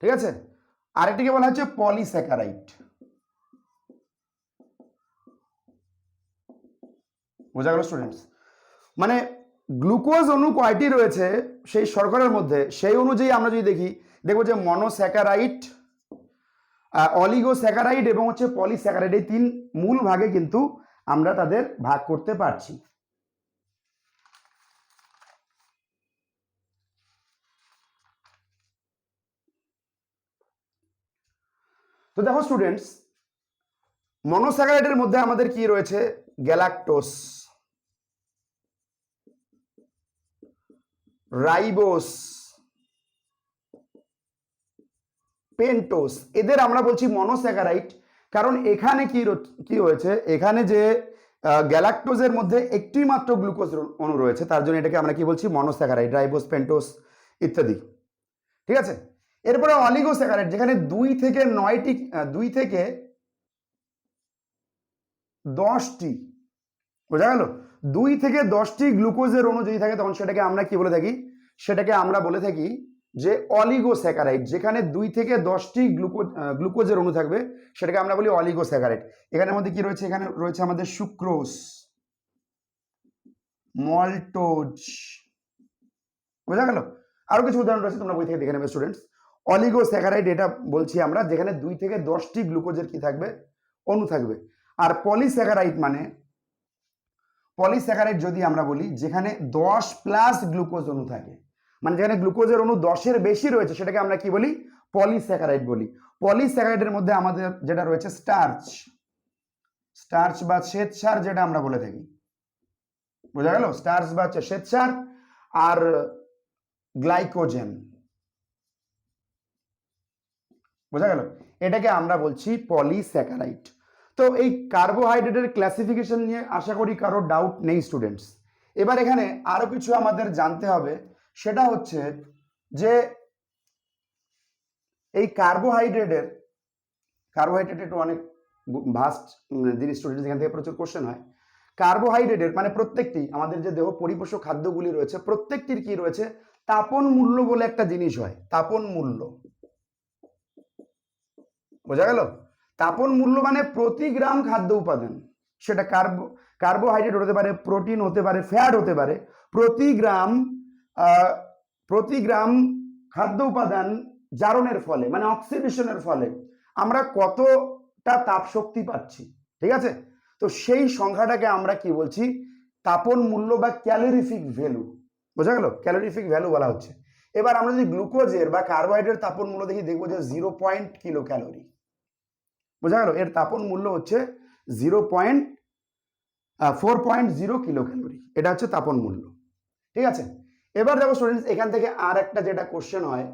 Speaker 1: ঠিক আছে, আরেকটিকে বলা হচ্ছে পলিস্যাকারাইড। বোঝা গেল স্টুডেন্টস, মানে গ্লুকোজ অণু কয়টি রয়েছে সেই শর্করার মধ্যে সেই অনুযায়ী আমরা যদি দেখবো যে মনোস্যাকারাইড, অলিগোস্যাকারাইড এবং হচ্ছে পলিস্যাকারাইড, এই 3 মূল ভাগে কিন্তু আমরা তাদের ভাগ করতে পারছি। তো দেখো স্টুডেন্টস, মনোস্যাকারাইডের মধ্যে আমাদের কি রয়েছে, গ্যালাক্টোজ, রাইবোস, পেন্টোজ, এদের আমরা বলছি মনোস্যাকারাইড। কারণ এখানে কি হয়েছে, এখানে যে গ্যালাক্টোজের মধ্যে একটি মাত্র গ্লুকোজ অণু রয়েছে তার জন্য এটাকে আমরা কি বলছি, মনোস্যাকারাইড, রাইবোস, পেন্টোজ ইত্যাদি। ঠিক আছে, এরপরে অলিগোস্যাকারাইড, যেখানে 2 থেকে 10টি, বোঝা গেল, 2 থেকে 10টি গ্লুকোজের অণু যদি থাকে তখন সেটাকে আমরা কি বলে থাকি, সেটাকে আমরা বলে থাকি যে অলিগোস্যাকারাইড। যেখানে 2 থেকে 10টি গ্লুকোজের অণু থাকবে সেটাকে আমরা বলি অলিগোস্যাকারাইড। এখানের মধ্যে কি রয়েছে, এখানে রয়েছে আমাদের সুক্রোজ, মল্টোজ, বোঝা গেল, আরো কিছু উদাহরণ রয়েছে তোমরা বই থেকে দেখে নেবে স্টুডেন্টস। অলিগোস্যাকারাইড এটা বলছি আমরা যেখানে 2 থেকে 10টি গ্লুকোজের কি থাকবে, অণু থাকবে। আর পলিস্যাকারাইড মানে, পলিস্যাকারাইড যদি আমরা বলি যেখানে 10+ গ্লুকোজ অণু থাকে, মানে যেখানে গ্লুকোজের অণু 10-এর বেশি রয়েছে সেটাকে আমরা কি বলি, পলিস্যাকারাইড বলি। পলিস্যাকারাইডের মধ্যে আমাদের যেটা রয়েছে স্টার্চ বা শ্বেতসার যেটা আমরা বলে থাকি, বোঝা গেল, স্টার্চ বা শ্বেতসার আর গ্লাইকোজেন, বোঝা গেল, এটাকে আমরা বলছি পলিস্যাকারাইড। তো এই কার্বোহাইড্রেটের ক্লাসিফিকেশন নিয়ে আশা করি কারো ডাউট নেই স্টুডেন্টস। এবার এখানে আরো কিছু আমাদের জানতে হবে, সেটা হচ্ছে যে এই কার্বোহাইড্রেট একটু অনেক ভাস্ট জিনিস স্টুডেন্টস, এখান থেকে প্রচুর কোশ্চেন হয়। কার্বোহাইড্রেটের মানে প্রত্যেকটি আমাদের যে দেহ পরিপোষক খাদ্যগুলি রয়েছে প্রত্যেকটির কি রয়েছে, তাপন মূল্য বলে একটা জিনিস হয়, তাপন মূল্য, বোঝা গেল, তাপন মূল্য মানে প্রতি গ্রাম খাদ্য উপাদান, সেটা কার্বোহাইড্রেট হতে পারে, প্রোটিন হতে পারে, ফ্যাট হতে পারে, প্রতি গ্রাম খাদ্য উপাদান জারণের ফলে মানে অক্সিডেশনের ফলে আমরা কতটা তাপ শক্তি পাচ্ছি। ঠিক আছে, তো সেই সংখ্যাটাকে আমরা কি বলছি, তাপন মূল্য বা ক্যালোরিফিক ভ্যালু, বোঝা গেল, ক্যালোরিফিক ভ্যালু বলা হচ্ছে। এবার আমরা যদি গ্লুকোজের বা কার্বোহাইড্রেট তাপন মূল্য দেখি, দেখবো যে 0 কিলো ক্যালোরি, বোঝা গেল, এর তাপন মূল্য হচ্ছে 4.0 কিলো ক্যালোরি, এটা হচ্ছে তাপন মূল্য। ঠিক আছে, এবার দেখো স্টুডেন্টস, এখান থেকে আর একটা যেটা কোশ্চেন হয়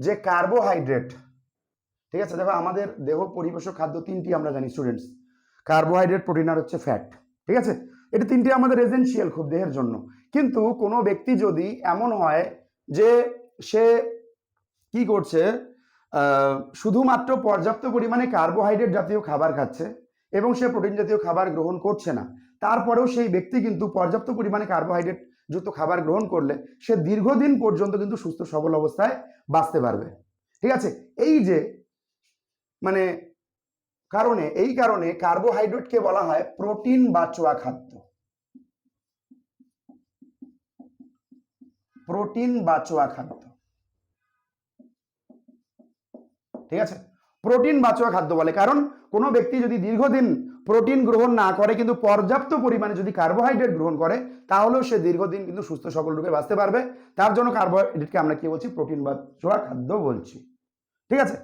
Speaker 1: যে কার্বোহাইড্রেট, ঠিক আছে, দেখো আমাদের দেহ পরিপোষক খাদ্য 3টি আমরা জানি স্টুডেন্টস, কার্বোহাইড্রেট, প্রোটিন আর হচ্ছে ফ্যাট। ঠিক আছে, এটা 3টি আমাদের এসেনশিয়াল খুব দেহের জন্য। কিন্তু কোনো ব্যক্তি যদি এমন হয় যে সে কি করছে, শুধুমাত্র পর্যাপ্ত পরিমাণে কার্বোহাইড্রেট জাতীয় খাবার খাচ্ছে এবং সে প্রোটিন জাতীয় খাবার গ্রহণ করছে না, তারপরেও সেই ব্যক্তি কিন্তু পর্যাপ্ত পরিমাণে কার্বোহাইড্রেট যুক্ত খাবার গ্রহণ করলে সে দীর্ঘদিন পর্যন্ত কিন্তু সুস্থ সবল অবস্থায় বাঁচতে পারবে। ঠিক আছে, এই যে মানে এই কারণে কার্বোহাইড্রেটকে বলা হয় প্রোটিন বাচোয়া খাদ্য। প্রোটিন বাচোয়া খাদ্য, ঠিক আছে, প্রোটিন বাচোয়া খাদ্য বলে, কারণ কোনো ব্যক্তি যদি দীর্ঘদিন প্রোটিন গ্রহণ না করে কিন্তু পর্যাপ্ত পরিমাণে যদি কার্বোহাইড্রেট গ্রহণ করে তাহলেও সে দীর্ঘদিন কিন্তু সুস্থ সবল রূপে বাঁচতে পারবে। তার জন্য কার্বোহাইড্রেটকে আমরা কি বলছি? প্রোটিন বাচোয়া খাদ্য বলছি। ঠিক আছে,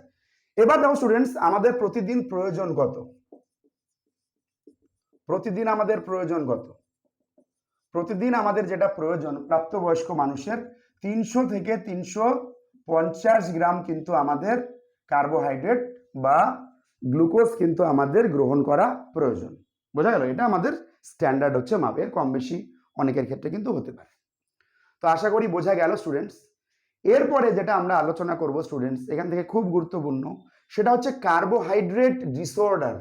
Speaker 1: এবার দেখো স্টুডেন্টস, আমাদের প্রতিদিন প্রয়োজন কত? প্রতিদিন আমাদের প্রয়োজন কত? প্রতিদিন আমাদের যেটা প্রয়োজন প্রাপ্তবয়স্ক মানুষের 300 থেকে 350 গ্রাম কিন্তু আমাদের কার্বোহাইড্রেট বা গ্লুকোজ কিন্তু আমাদের গ্রহণ করা প্রয়োজন। বোঝা গেল? এটা আমাদের স্ট্যান্ডার্ড হচ্ছে মাপের, কম বেশি অনেকের ক্ষেত্রে কিন্তু হতে পারে। তো আশা করি বোঝা গেল স্টুডেন্টস। এরপরে যেটা আমরা আলোচনা করব স্টুডেন্টস, এখান থেকে খুব গুরুত্বপূর্ণ, সেটা হচ্ছে কার্বোহাইড্রেট ডিসঅর্ডার,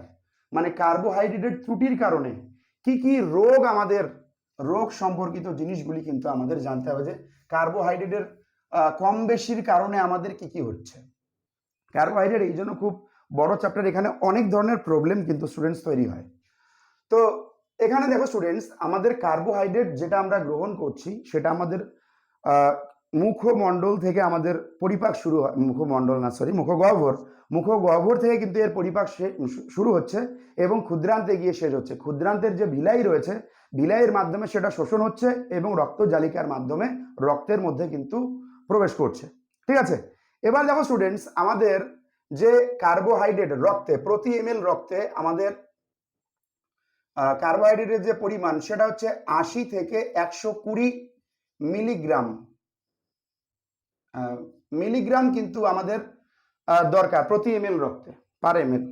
Speaker 1: মানে কার্বোহাইড্রেট ত্রুটির কারণে কি কি রোগ, আমাদের রোগ সম্পর্কিত জিনিসগুলি কিন্তু আমাদের জানতে হবে, যে কার্বোহাইড্রেটের কম বেশির কারণে আমাদের কি কি হচ্ছে। কার্বোহাইড্রেট এই জন্য খুব বড় চ্যাপ্টার, এখানে অনেক ধরনের প্রবলেম কিন্তু স্টুডেন্টস তৈরি হয়। তো এখানে দেখো স্টুডেন্টস, আমাদের কার্বোহাইড্রেট যেটা আমরা গ্রহণ করছি সেটা আমাদের মুখমণ্ডল থেকে আমাদের পরিপাক শুরু হয়, মুখগহ্বর থেকে কিন্তু এর পরিপাক শুরু হচ্ছে এবং ক্ষুদ্রান্তে গিয়ে শেষ হচ্ছে। ক্ষুদ্রান্তের যে ভিলাই রয়েছে, ভিলাইয়ের মাধ্যমে সেটা শোষণ হচ্ছে এবং রক্ত জালিকার মাধ্যমে রক্তের মধ্যে কিন্তু প্রবেশ করছে। ঠিক আছে, এবার দেখো স্টুডেন্টস, আমাদের যে কার্বোহাইড্রেট রক্তে, প্রতি এমএল রক্তে আমাদের কার্বোহাইড্রেটের যে পরিমাণ সেটা হচ্ছে 80 থেকে 120 মিলিগ্রাম মিলিগ্রাম কিন্তু আমাদের দরকার প্রতি এমএল রক্তে, পার এমএল।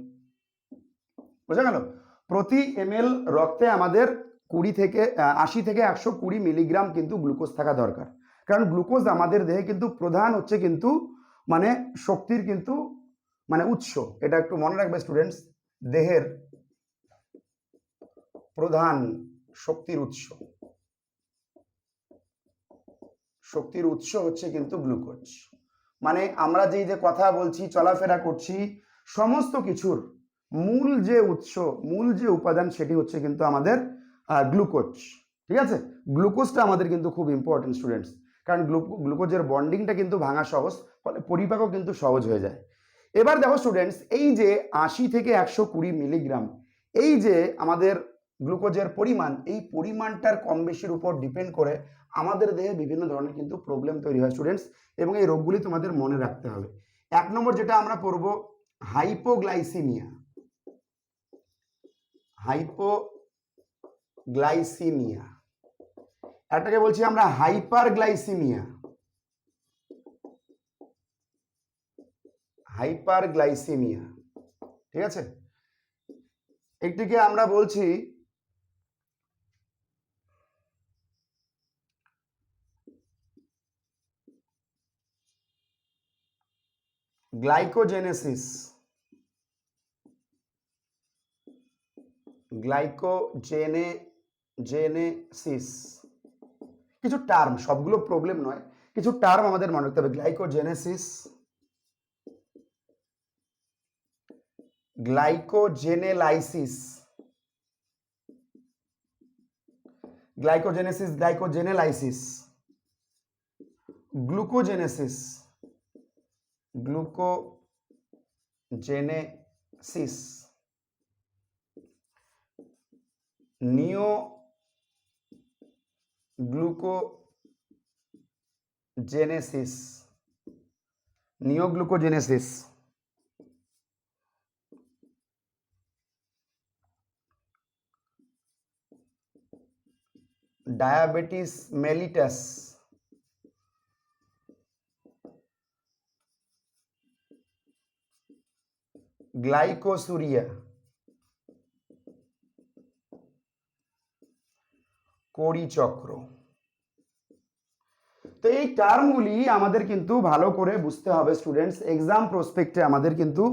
Speaker 1: বোঝা গেল? প্রতি এমএল রক্তে আমাদের 80 থেকে 120 মিলিগ্রাম কিন্তু গ্লুকোজ থাকা দরকার, কারণ গ্লুকোজ আমাদের দেহে কিন্তু প্রধান হচ্ছে কিন্তু মানে শক্তির কিন্তু মানে উৎস। এটা একটু মনে রাখবে স্টুডেন্টস, দেহের প্রধান শক্তির উৎস হচ্ছে কিন্তু গ্লুকোজ। মানে আমরা যেই যে কথা বলছি, চলাফেরা করছি, সমস্ত কিছুর মূল যে উৎস, মূল যে উপাদান সেটি হচ্ছে কিন্তু আমাদের গ্লুকোজ। ঠিক আছে, গ্লুকোজটা আমাদের কিন্তু খুব ইম্পর্টেন্ট স্টুডেন্টস, কারণ গ্লুকোজের বন্ডিংটা কিন্তু ভাঙা সহজ, ফলে পরিপাকও কিন্তু সহজ হয়ে যায়। এবার দেখো স্টুডেন্টস, এই যে 80 থেকে 120 মিলিগ্রাম, এই যে আমাদের গ্লুকোজের পরিমাণ, এই পরিমাণটার কম বেশির উপর ডিপেন্ড করে আমাদের দেহে বিভিন্ন ধরনের কিন্তু প্রবলেম তৈরি হয় স্টুডেন্টস, এবং এই রোগগুলি তোমাদের মনে রাখতে হবে। 1 নম্বর যেটা আমরা পড়ব, হাইপোগ্লাইসিমিয়া। হাইপোগ্লাইসিমিয়া, একটাকে বলছি আমরা হাইপারগ্লাইসিমিয়া। হাইপারগ্লাইসিমিয়া, ঠিক আছে, একটিকে আমরা বলছি গ্লাইকোজেনেসিস। গ্লাইকোজেনেসিস, কিছু টার্ম, সবগুলো প্রবলেম নয়, কিছু টার্ম আমাদের মনে রাখতে হবে। Glycogenesis, glycogenolysis, glycogenolysis, glucogenesis, glucogenesis, neoglucogenesis, diabetes mellitus, glycosuria, Cori চক্র। তো এই টার্মগুলি আমাদের কিন্তু ভালো করে বুঝতে হবে স্টুডেন্টস, এক্সাম প্রসপেক্টে আমাদের কিন্তু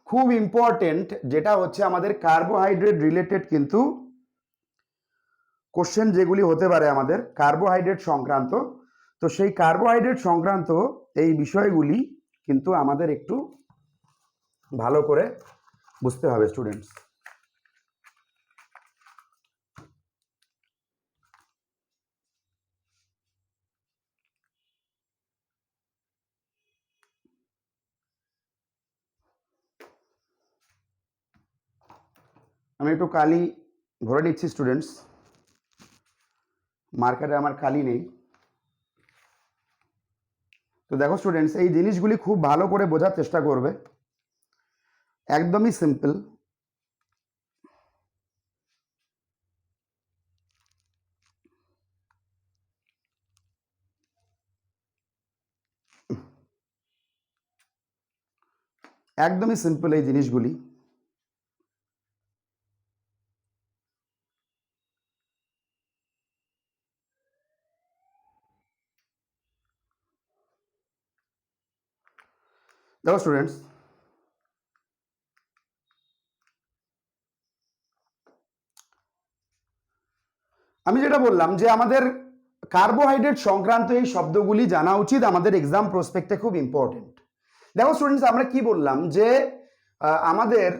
Speaker 1: খুব ইম্পর্টেন্ট, যেটা হচ্ছে আমাদের কার্বোহাইড্রেট রিলেটেড কিন্তু কোশ্চেন যেগুলি হতে পারে আমাদের কার্বোহাইড্রেট সংক্রান্ত। তো সেই কার্বোহাইড্রেট সংক্রান্ত এই বিষয়গুলি কিন্তু আমাদের একটু ভালো করে বুঝতে হবে স্টুডেন্টস। আমি একটু কালি ভরে নিচ্ছি স্টুডেন্টস, মার্কারে আমার কালি নেই। তো দেখো স্টুডেন্টস, এই জিনিসগুলি খুব ভালো করে বোঝার চেষ্টা করবে, একদমই সিম্পল। একদমই সিম্পল এই জিনিসগুলি। দেখো স্টুডেন্টস, আমি যেটা বললাম যে আমাদের কার্বোহাইড্রেট সংক্রান্ত এই শব্দগুলি জানা উচিত, আমাদের এক্সাম প্রসপেক্টে খুব ইম্পর্টেন্ট। দেখো স্টুডেন্টস, আমরা কি বললাম যে আমাদের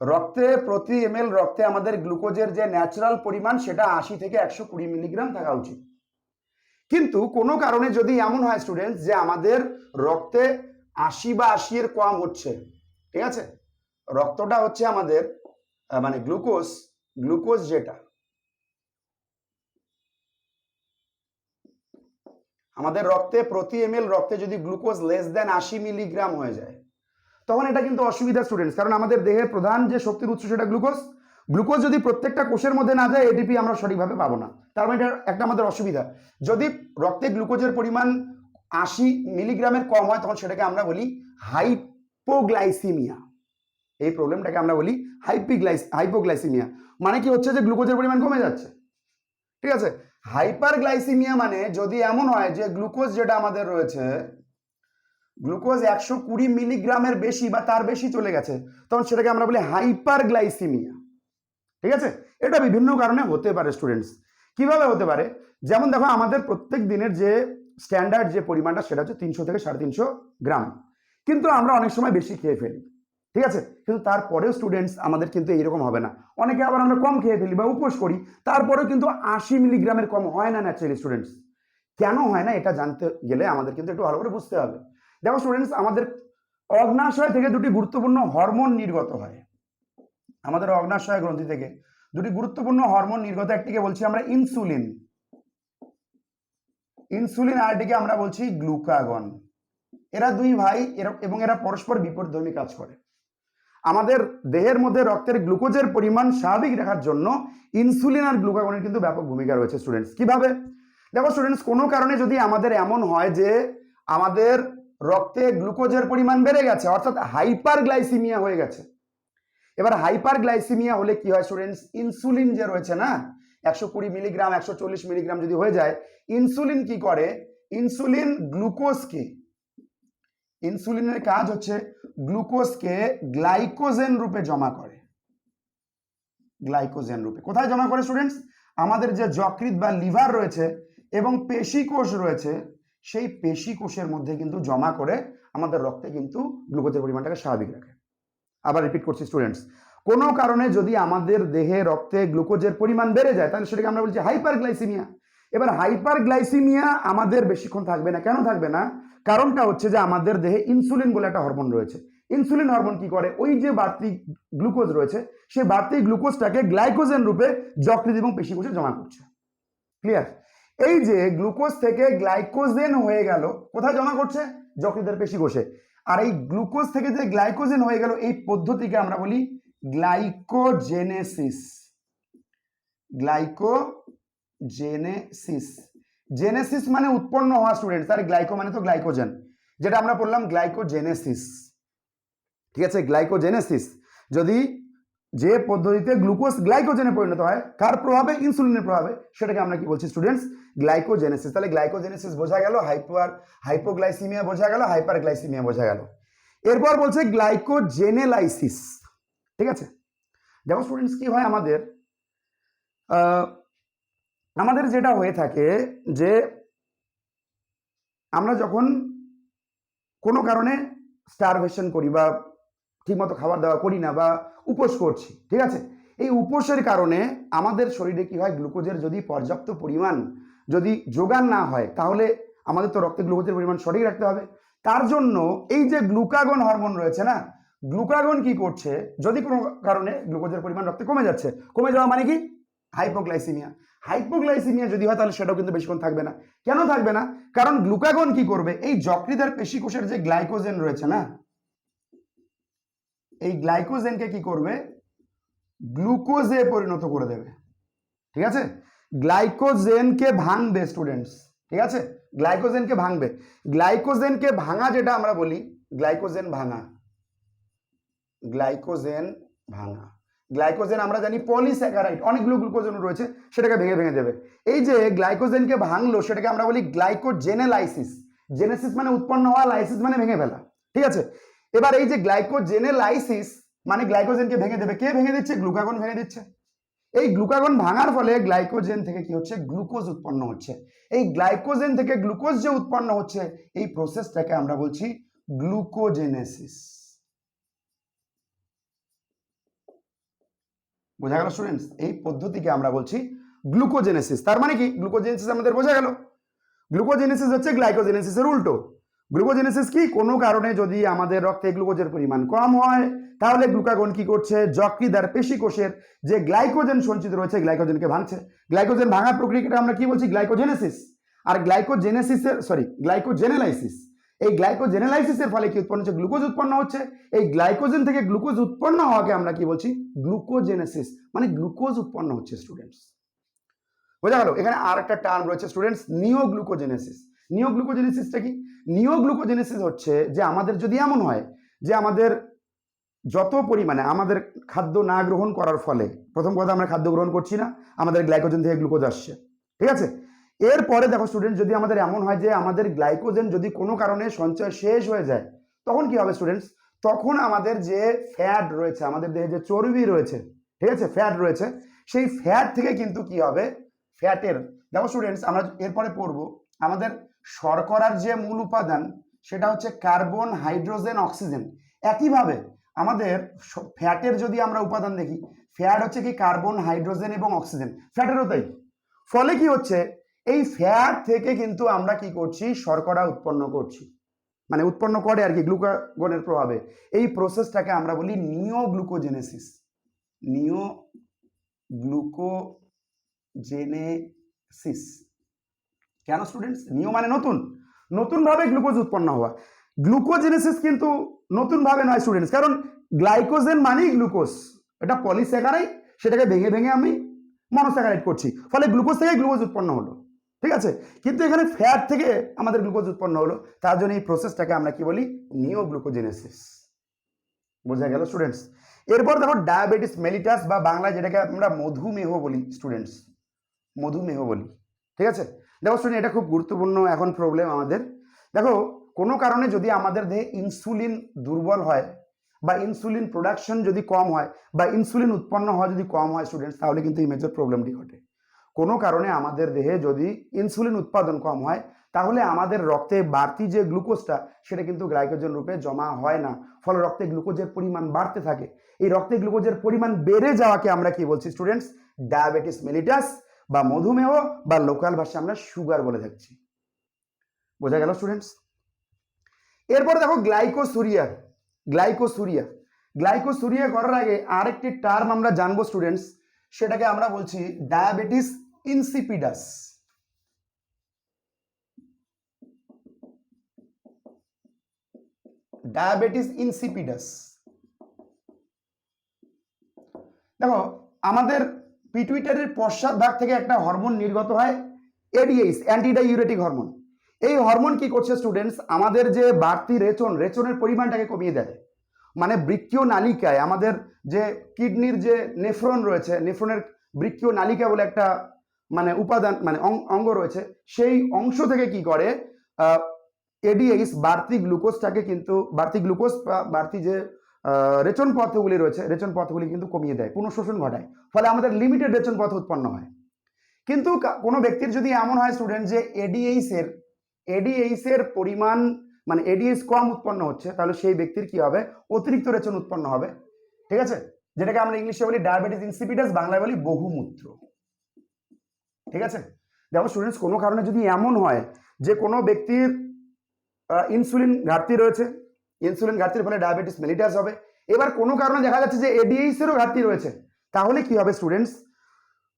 Speaker 1: রক্তে প্রতি ml রক্তে আমাদের গ্লুকোজের যে ন্যাচারাল পরিমাণ সেটা 80 থেকে 120 মিলিগ্রাম থাকা উচিত। কিন্তু কোনো কারণে যদি এমন হয় স্টুডেন্টস যে আমাদের রক্তে 80 বা 80 এর কম হচ্ছে, ঠিক আছে, রক্তটা হচ্ছে আমাদের মানে গ্লুকোজ যেটা আমাদের রক্তে প্রতি ml রক্তে যদি গ্লুকোজ লেস দেন 80 মিলিগ্রাম হয়ে যায়, তখন এটা কিন্তু অসুবিধা স্টুডেন্টস, কারণ আমাদের দেহের প্রধান যে শক্তির উৎস সেটা গ্লুকোজ যদি প্রত্যেকটা কোষের মধ্যে না যায়, এটিপি আমরা সঠিকভাবে পাবো না। তার মানে এটা একটা আমাদের অসুবিধা। যদি রক্তে গ্লুকোজের পরিমাণ 80 মিলিগ্রামের কম হয়, তখন সেটাকে আমরা বলি হাইপোগ্লাইসিমিয়া। এই প্রবলেমটাকে আমরা বলি হাইপোগ্লাইসিমিয়া। মানে কি হচ্ছে যে গ্লুকোজের পরিমাণ কমে যাচ্ছে, ঠিক আছে। হাইপারগ্লাইসিমিয়া মানে যদি এমন হয় যে গ্লুকোজ যেটা আমাদের রয়েছে, গ্লুকোজ 120 মিলিগ্রামের বেশি বা তার বেশি চলে গেছে, তখন সেটাকে আমরা বলি হাইপারগ্লাইসিমিয়া, ঠিক আছে। এটা বিভিন্ন কারণে হতে পারে স্টুডেন্টস। কিভাবে হতে পারে? যেমন দেখো, আমাদের প্রত্যেক দিনের যে স্ট্যান্ডার্ড যে পরিমাণটা সেটা হচ্ছে 300 থেকে 350 গ্রাম, কিন্তু আমরা অনেক সময় বেশি খেয়ে ফেলি, ঠিক আছে। কিন্তু তারপরেও স্টুডেন্টস আমাদের কিন্তু এইরকম হবে না, অনেকে আবার আমরা কম খেয়ে ফেলি বা উপোস করি, তারপরেও কিন্তু 80 মিলিগ্রামের কম হয় না ন্যাচারালি স্টুডেন্টস। কেন হয় না এটা জানতে গেলে আমাদের কিন্তু একটু ভালো করে বুঝতে হবে। দেখো স্টুডেন্টস, আমাদের অগ্নাশয় থেকে দুটি গুরুত্বপূর্ণ হরমোন নির্গত হয়। আমাদের অগ্নাশয় গ্রন্থি থেকে দুটি গুরুত্বপূর্ণ হরমোন নির্গত, একটিকে বলছি আমরা ইনসুলিন, আর একটিকে আমরা বলছি গ্লুকাগন। এরা দুই ভাই এবং এরা পরস্পর বিপরীতধর্মী কাজ করে। আমাদের দেহের মধ্যে রক্তের গ্লুকোজের পরিমাণ স্বাভাবিক রাখার জন্য ইনসুলিন আর গ্লুকাগনের কিন্তু ব্যাপক ভূমিকা রয়েছে স্টুডেন্টস। কিভাবে? দেখো স্টুডেন্টস, কোনো কারণে যদি আমাদের এমন হয় যে আমাদের রক্তে গ্লুকোজের পরিমাণ বেড়ে গেছে, অর্থাৎ হাইপারগ্লাইসিমিয়া হয়ে গেছে। এবার হাইপারগ্লাইসিমিয়া হলে কি হয় স্টুডেন্টস, ইনসুলিন যে রয়েছে না, 120 মিলিগ্রাম 140 মিলিগ্রাম যদি হয়ে যায়, ইনসুলিন কি করে, ইনসুলিনের কাজ হচ্ছে গ্লুকোজকে গ্লাইকোজেন রূপে জমা করে। গ্লাইকোজেন রূপে কোথায় জমা করে স্টুডেন্টস? আমাদের যে যকৃৎ বা লিভার রয়েছে এবং পেশি কোষ রয়েছে, সেই পেশি কোষের মধ্যে কিন্তু জমা করে আমাদের রক্তে কিন্তু গ্লুকোজের পরিমাণটাকে স্বাভাবিক রাখে। আবার রিপিট করছি স্টুডেন্টস, কোনো কারণে যদি আমাদের দেহে রক্তে গ্লুকোজের পরিমাণ বেড়ে যায়, তাহলে সেটাকে আমরা বলছি হাইপারগ্লাইসিমিয়া। এবার হাইপারগ্লাইসিমিয়া আমাদের বেশিক্ষণ থাকবে না। কেন থাকবে না? কারণটা হচ্ছে যে আমাদের দেহে ইনসুলিন বলে একটা হরমোন রয়েছে। ইনসুলিন হরমোন কি করে, ওই যে বাড়তি গ্লুকোজ রয়েছে সেই বাড়তি গ্লুকোজটাকে গ্লাইকোজেন রূপে যকৃৎ এবং পেশি কোষে জমা করছে। ক্লিয়ার? এই যে গ্লুকোজ থেকে গ্লাইকোজেন হয়ে গেল, কোথায় জমা করছে? যকৃতের পেশি কোষে। আর এই গ্লুকোজ থেকে যে গ্লাইকোজেন হয়ে গেল, এই পদ্ধতিকে আমরা বলি গ্লাইকোজেনেসিস। জেনেসিস মানে উৎপন্ন হওয়া স্টুডেন্টস, আর গ্লাইকো মানে তো গ্লাইকোজেন, যেটা আমরা বললাম গ্লাইকোজেনেসিস, ঠিক আছে। গ্লাইকোজেনেসিস যদি যে পদ্ধতিতে গ্লুকোজ গ্লাইকোজেনে পরিণত হয় কার প্রভাবে? ইনসুলিনের প্রভাবে। সেটাকে আমরা কি বলছি স্টুডেন্টস? গ্লাইকোজেনেসিস। তাহলে গ্লাইকোজেনেসিস বোঝা গেল, হাইপোগ্লাইসিমিয়া বোঝা গেল, হাইপারগ্লাইসিমিয়া বোঝা গেল। এরপর বলছে গ্লাইকোজেনেলাইসিস। ঠিক আছে, দেখো স্টুডেন্টস কি হয় আমাদের যেটা হয়ে থাকে যে আমরা যখন কোনো কারণে স্টারভেশন করি বা ঠিকমতো খাবার দাওয়া করি না বা উপোস করছি, ঠিক আছে, এই উপোসের কারণে আমাদের শরীরে কি হয়, গ্লুকোজের যদি পর্যাপ্ত পরিমাণ যদি যোগান না হয় তাহলে আমাদের তো রক্তে গ্লুকোজের পরিমাণ সঠিক রাখতে হবে। তার জন্য এই যে গ্লুকাগন হরমোন রয়েছে না, গ্লুকাগন কি করছে, যদি কোনো কারণে গ্লুকোজের পরিমাণ রক্তে কমে যাচ্ছে, কমে যাওয়া মানে কি? হাইপোগ্লাইসিমিয়া। হাইপোগ্লাইসিমিয়া যদি হয় তাহলে সেটাও কিন্তু বেশিক্ষণ থাকবে না। কেন থাকবে না? কারণ গ্লুকাগন কি করবে, এই যকৃতের পেশিকোষের যে গ্লাইকোজেন রয়েছে না, এই গ্লাইকোজেনকে কি করবে, গ্লুকোজে পরিণত করে দেবে। ঠিক আছে, গ্লাইকোজেনকে ভাঙবে স্টুডেন্টস। ঠিক আছে, গ্লাইকোজেনকে ভাঙবে। গ্লাইকোজেনকে ভাঙা যেটা আমরা বলি গ্লাইকোজেন ভাঙা, গ্লাইকোজেন ভাঙা। গ্লাইকোজেন আমরা জানি পলিস্যাকারাইড, অনেকগুলো গ্লুকোজেন রয়েছে, সেটাকে ভেঙে ভেঙে দেবে। এই যে গ্লাইকোজেনকে ভাঙলো সেটাকে আমরা বলি গ্লাইকোজেনেলাইসিস। জেনেসিস মানে উৎপন্ন হওয়া, লাইসিস মানে ভেঙে ফেলা। ঠিক আছে, এবার এই যে গ্লাইকোজেনেলাইসিস মানে গ্লাইকোজেনকে ভেঙে দেবে। কে ভেঙে দিচ্ছে? গ্লুকাগন ভেঙে দিচ্ছে। এই গ্লুকাগন ভাঙার ফলে গ্লাইকোজেন থেকে কি হচ্ছে, গ্লুকোজ উৎপন্ন হচ্ছে। এই গ্লাইকোজেন থেকে গ্লুকোজ যে উৎপন্ন হচ্ছে এই প্রসেসটাকে আমরা বলছি গ্লুকোজেনেসিস। বোঝা গেল স্টুডেন্টস? এই পদ্ধতিকে আমরা বলছি গ্লুকোজেনেসিস। তার মানে কি? গ্লুকোজেনেসিস আমাদের বোঝা গেল। গ্লুকোজেনেসিস হচ্ছে গ্লাইকোজেনেসিসের উল্টো। গ্লুকোজেনেসিস কি? কোনো কারণে যদি আমাদের রক্তে গ্লুকোজের পরিমাণ কম হয় তাহলে গ্লুকাগন কি করছে, যকৃৎ আর পেশিকোষের যে গ্লাইকোজেন সঞ্চিত রয়েছে গ্লাইকোজেনকে ভাঙছে। গ্লাইকোজেন ভাঙার প্রক্রিয়াটা আমরা কি বলছি? গ্লাইকোজেনেসিস। আর গ্লাইকোজেনেলাইসিস। এই গ্লাইকোজেনেলাইসিসের ফলে কি উৎপন্ন হচ্ছে? গ্লুকোজ উৎপন্ন হচ্ছে। এই গ্লাইকোজেন থেকে গ্লুকোজ উৎপন্ন হওয়াকে আমরা কি বলছি? গ্লুকোজেনেসিস, মানে গ্লুকোজ উৎপন্ন হচ্ছে স্টুডেন্টস। বোঝা গেল? এখানে আর একটা টার্ম রয়েছে স্টুডেন্টস, নিওগ্লুকোজেনেসিস। নিওগ্লুকোজেনেসিসটা কি? নিওগ্লুকোজেনেসিস হচ্ছে যে আমাদের যদি এমন হয় যে আমাদের যত পরিমাণে আমাদের খাদ্য না গ্রহণ করার ফলে, প্রথম কথা আমরা খাদ্য গ্রহণ করছি না, আমাদের গ্লাইকোজেন থেকে গ্লুকোজ আসছে, ঠিক আছে, এরপরে দেখো স্টুডেন্ট যদি আমাদের এমন হয় যে আমাদের গ্লাইকোজেন যদি কোনো কারণে সঞ্চয় শেষ হয়ে যায় তখন কি হবে স্টুডেন্টস? তখন আমাদের যে ফ্যাট রয়েছে, আমাদের দেহে যে চর্বি রয়েছে, ঠিক আছে, ফ্যাট রয়েছে, সেই ফ্যাট থেকে কিন্তু কি হবে, ফ্যাটের, দেখো স্টুডেন্টস আমরা এরপরে পড়বো আমাদের শর্করার যে মূল উপাদান সেটা হচ্ছে কার্বন, হাইড্রোজেন, অক্সিজেন। একইভাবে আমাদের ফ্যাটের যদি আমরা উপাদান দেখি, ফ্যাট হচ্ছে কি কার্বন, হাইড্রোজেন এবং অক্সিজেন, ফ্যাটেরও তাই। ফলে কি হচ্ছে, এই ফ্যাট থেকে কিন্তু আমরা কি করছি, শর্করা উৎপন্ন করছি, মানে উৎপন্ন করে আর কি গ্লুকাগনের প্রভাবে। এই প্রসেসটাকে আমরা বলি নিওগ্লুকোজেনেসিস। নিওগ্লুকোজেনেসিস। কেন স্টুডেন্টস? নিও মানে নতুন, নতুন ভাবে গ্লুকোজ উৎপন্ন হওয়া। গ্লুকোজেনেসিস কিন্তু নতুন ভাবে নয় স্টুডেন্টস, কারণ গ্লাইকোজেন মানেই গ্লুকোজ, এটা পলিস্যাকারাইড, সেটাকে ভেঙে ভেঙে আমি মনোস্যাকারাইড করছি, ফলে গ্লুকোজ থেকে গ্লুকোজ উৎপন্ন হলো, ঠিক আছে, কিন্তু এখানে ফ্যাট থেকে আমাদের গ্লুকোজ উৎপন্ন হলো, তার জন্য এই প্রসেসটাকে আমরা কি বলি, নিওগ্লুকোজেনেসিস। বোঝা গেল স্টুডেন্টস? এরপর দেখো ডায়াবেটিস মেলিটাস বা বাংলায় যেটাকে আমরা মধুমেহ বলি স্টুডেন্টস, মধুমেহ বলি, ঠিক আছে। দেখো স্টুডেন্ট এটা খুব গুরুত্বপূর্ণ এখন প্রবলেম আমাদের। দেখো কোনো কারণে যদি আমাদের দেহে ইনসুলিন দুর্বল হয় বা ইনসুলিন প্রোডাকশন যদি কম হয় বা ইনসুলিন উৎপন্ন হওয়া যদি কম হয় স্টুডেন্টস, তাহলে কিন্তু এই মেজর প্রবলেমটি ঘটে। কোনো কারণে আমাদের দেহে যদি ইনসুলিন উৎপাদন কম হয় তাহলে আমাদের রক্তে বাড়তি যে গ্লুকোজটা সেটা কিন্তু গ্লাইকোজেন রূপে জমা হয় না, ফলে রক্তে গ্লুকোজের পরিমাণ বাড়তে থাকে। এই রক্তে গ্লুকোজের পরিমাণ বেড়ে যাওয়াকে আমরা কি বলছি স্টুডেন্টস? ডায়াবেটিস মেলিটাস বা মধুমেহ বা লোকাল ভাষায় আমরা সুগার বলে থাকছি। বোঝা গেল স্টুডেন্টস? এরপর দেখো গ্লাইকোসুরিয়া। গ্লাইকোসুরিয়া, গ্লাইকোসুরিয়া করার আগে আরেকটি টার্ম আমরা জানবো স্টুডেন্টস, সেটাকে আমরা বলছি ডায়াবেটিস ইনসিপিডাস। Diabetes insipidus. দেখো আমাদের পিটুইটারির পশ্চাৎ ভাগ থেকে একটা হরমোন নির্গত হয়, এডিএইচ, অ্যান্টিডাইউরেটিক হরমোন। এই হরমোন কি করছে স্টুডেন্টস? আমাদের যে বাড়তি রেচনের পরিমাণটাকে কমিয়ে দেয়, মানে বৃক্কীয় নালিকায় আমাদের যে কিডনির যে নেফ্রন রয়েছে, নেফ্রনের বৃক্কীয় নালিকা বলে একটা মানে উপাদান মানে অঙ্গ রয়েছে, সেই অংশ থেকে কি করে এডিএইচ বাড়তি গ্লুকোজটাকে কিন্তু বাড়তি গ্লুকোজ বা বাড়তি যে রেচন পথগুলি রয়েছে, রেচন পথগুলি কিন্তু কমিয়ে দেয়, পুনঃশোষণ ঘটায়, ফলে আমাদের লিমিটেড রেচন পথ উৎপন্ন হয়। কিন্তু কোনো ব্যক্তির যদি এমন হয় স্টুডেন্ট যে এডিএইচ এর পরিমাণ মানে এডিএইচ কম উৎপন্ন হচ্ছে, তাহলে সেই ব্যক্তির কি হবে, অতিরিক্ত রেচন উৎপন্ন হবে, ঠিক আছে, যেটাকে আমরা ইংলিশে বলি ডায়াবেটিস ইনসিপিটাস, বাংলায় বলি বহুমূত্র, ঠিক আছে। দেখো স্টুডেন্টস, কোনো কারণে যদি এমন হয় যে কোনো ব্যক্তির ইনসুলিন ঘাটতি রয়েছে, ইনসুলিন ঘাটতির ফলে ডায়াবেটিস মেলিটাস হবে, এবার কোনো কারণে দেখা যাচ্ছে যে এডিএইচ এরও ঘাটতি রয়েছে, তাহলে কি হবে স্টুডেন্টস,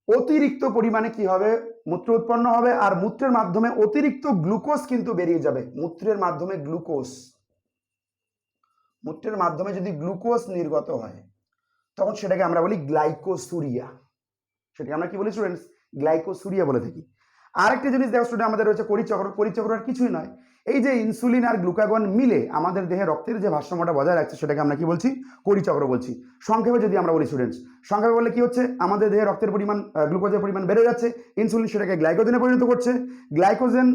Speaker 1: অতিরিক্ত পরিমাণে কি হবে, মূত্র উৎপন্ন হবে, আর মূত্রের মাধ্যমে অতিরিক্ত গ্লুকোজ কিন্তু বেরিয়ে যাবে। মূত্রের মাধ্যমে গ্লুকোজ, মূত্রের মাধ্যমে যদি গ্লুকোজ নির্গত হয় তখন সেটাকে আমরা বলি গ্লাইকোসুরিয়া, সেটাকে আমরা কি বলি স্টুডেন্টস, গ্লাইকোসুরিয়া বলে থাকি। আরেকটা জিনিস দেখো স্টুডেন্ট, আমাদের রয়েছে পরিচক্র। পরিচক্র আর কিছুই নয়, এই যে ইনসুলিন আর গ্লুকাগন মিলে আমাদের দেহে রক্তের যে ভারসাম্যটা বজায় রাখছে, সেটাকে আমরা কি বলছি, পরিচক্র বলছি। সংক্ষেপে যদি আমরা বলি স্টুডেন্টস, সংক্ষেপে বললে কি হচ্ছে, আমাদের দেহে রক্তের পরিমাণ গ্লুকোজের পরিমাণ বেড়ে যাচ্ছে, ইনসুলিন সেটাকে গ্লাইকোজেনে পরিণত করছে, গ্লাইকোজেন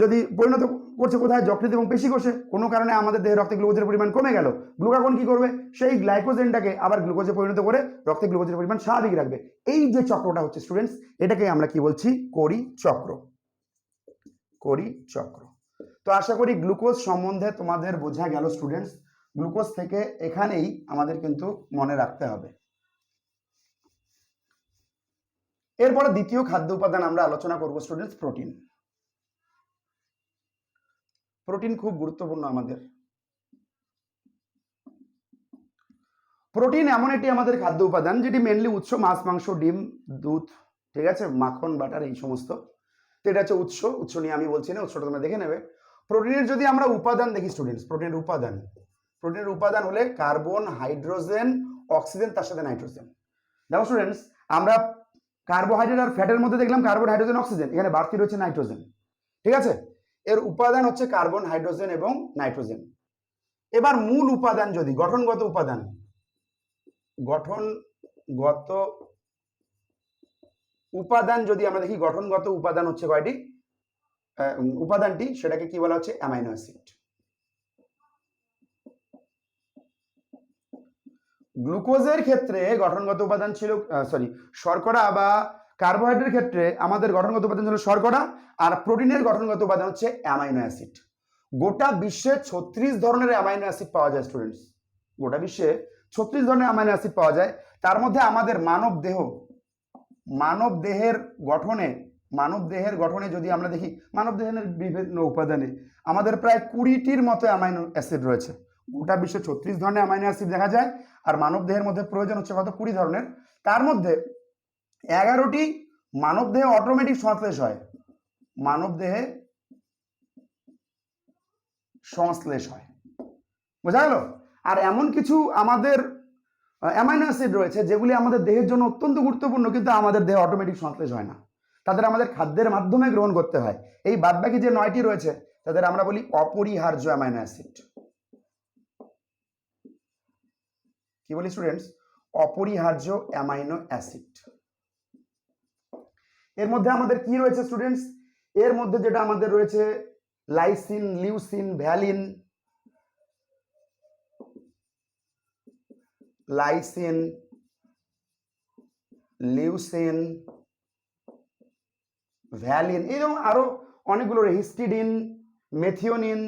Speaker 1: যদি পরিণত করছে কোথায়, যকৃৎ এবং পেশি কোষে, কোনো কারণে আমাদের দেহে রক্তে গ্লুকোজের পরিমাণ কমে গেল, গ্লুকাগন কি করবে, সেই গ্লাইকোজেনটাকে আবার গ্লুকোজে পরিণত করে রক্তে গ্লুকোজের পরিমাণ স্বাভাবিক রাখবে। এই যে চক্রটা হচ্ছে স্টুডেন্টস, এটাকে আমরা কি বলছি, কোরি চক্র, কোরি চক্র। তো আশা করি গ্লুকোজ সম্বন্ধে তোমাদের বোঝা গেল স্টুডেন্টস। গ্লুকোজ থেকে এখানেই আমাদের কিন্তু মনে রাখতে হবে। এরপরে দ্বিতীয় খাদ্য উপাদান আমরা আলোচনা করব স্টুডেন্টস, প্রোটিন। প্রোটিন খুব গুরুত্বপূর্ণ আমাদের। প্রোটিন এমন একটি আমাদের খাদ্য উপাদান যেটি মেনলি উৎস মাছ, মাংস, ডিম, দুধ, ঠিক আছে, মাখন, বাটার, এই সমস্ত। তো এটা হচ্ছে উৎস, উৎস নিয়ে আমি বলছি না, উৎসটা তোমরা দেখে নেবে। প্রোটিনের যদি আমরা উপাদান দেখি স্টুডেন্টস, প্রোটিনের উপাদান, প্রোটিনের উপাদান হলে কার্বন, হাইড্রোজেন, অক্সিজেন, তার সাথে নাইট্রোজেন। দেখো স্টুডেন্টস, আমরা কার্বোহাইড্রেট আর ফ্যাটের মধ্যে দেখলাম কার্বন, হাইড্রোজেন, অক্সিজেন, এখানে বাড়তি রয়েছে নাইট্রোজেন, ঠিক আছে। এর উপাদান হচ্ছে কার্বন, হাইড্রোজেন এবং নাইট্রোজেন। এবার মূল উপাদান যদি গঠনগত উপাদান, গঠনগত উপাদান যদি আমরা দেখি, গঠনগত উপাদান হচ্ছে কয়টি, উপাদানটি সেটাকে কি বলা হচ্ছে, অ্যামাইনো অ্যাসিড। গ্লুকোজের ক্ষেত্রে গঠনগত উপাদান ছিল শর্করা বা কার্বোহাইড্রেটের ক্ষেত্রে আমাদের গঠনগত উপাদান ছিল শর্করা, আর প্রোটিনের গঠনগত উপাদান হচ্ছে অ্যামাইনো অ্যাসিড। গোটা বিশ্বে 36 ধরনের অ্যামাইনো অ্যাসিড পাওয়া যায় স্টুডেন্টস, গোটা বিশ্বে 36 ধরনের অ্যামাইনো অ্যাসিড পাওয়া যায়। তার মধ্যে আমাদের মানব দেহের গঠনে যদি আমরা দেখি, মানব দেহের বিভিন্ন উপাদানে আমাদের প্রায় 20টির মতো অ্যামাইনো অ্যাসিড রয়েছে। গোটা বিশ্বে 36 ধরনের অ্যামাইনো অ্যাসিড দেখা যায়, আর মানব দেহের মধ্যে প্রয়োজন হচ্ছে কত, 20 ধরনের। তার মধ্যে 11টি মানব দেহে অটোমেটিক সংশ্লেষ হয়, মানব দেহে সংশ্লেষ হয়, বোঝা গেল। আর এমন কিছু আমাদের অ্যামাইনো অ্যাসিড রয়েছে যেগুলি আমাদের দেহের জন্য অত্যন্ত গুরুত্বপূর্ণ, কিন্তু আমাদের দেহে অটোমেটিক সংশ্লেষ হয় না, তাদের আমাদের খাদ্যের মাধ্যমে গ্রহণ করতে হয়। এই বাদবাকি যে 9টি রয়েছে তাদের আমরা বলি অপরিহার্য অ্যামাইনো অ্যাসিড। কি বলি স্টুডেন্টস, অপরিহার্য অ্যামাইনো অ্যাসিড। এর মধ্যে আমাদের কি রয়েছে স্টুডেন্টস, এর মধ্যে যেটা আমাদের রয়েছে lysine, leucine, valine, lysine, leucine, valine, এরকম আরো অনেকগুলো, হিস্টিডিন, মেথিওনিন,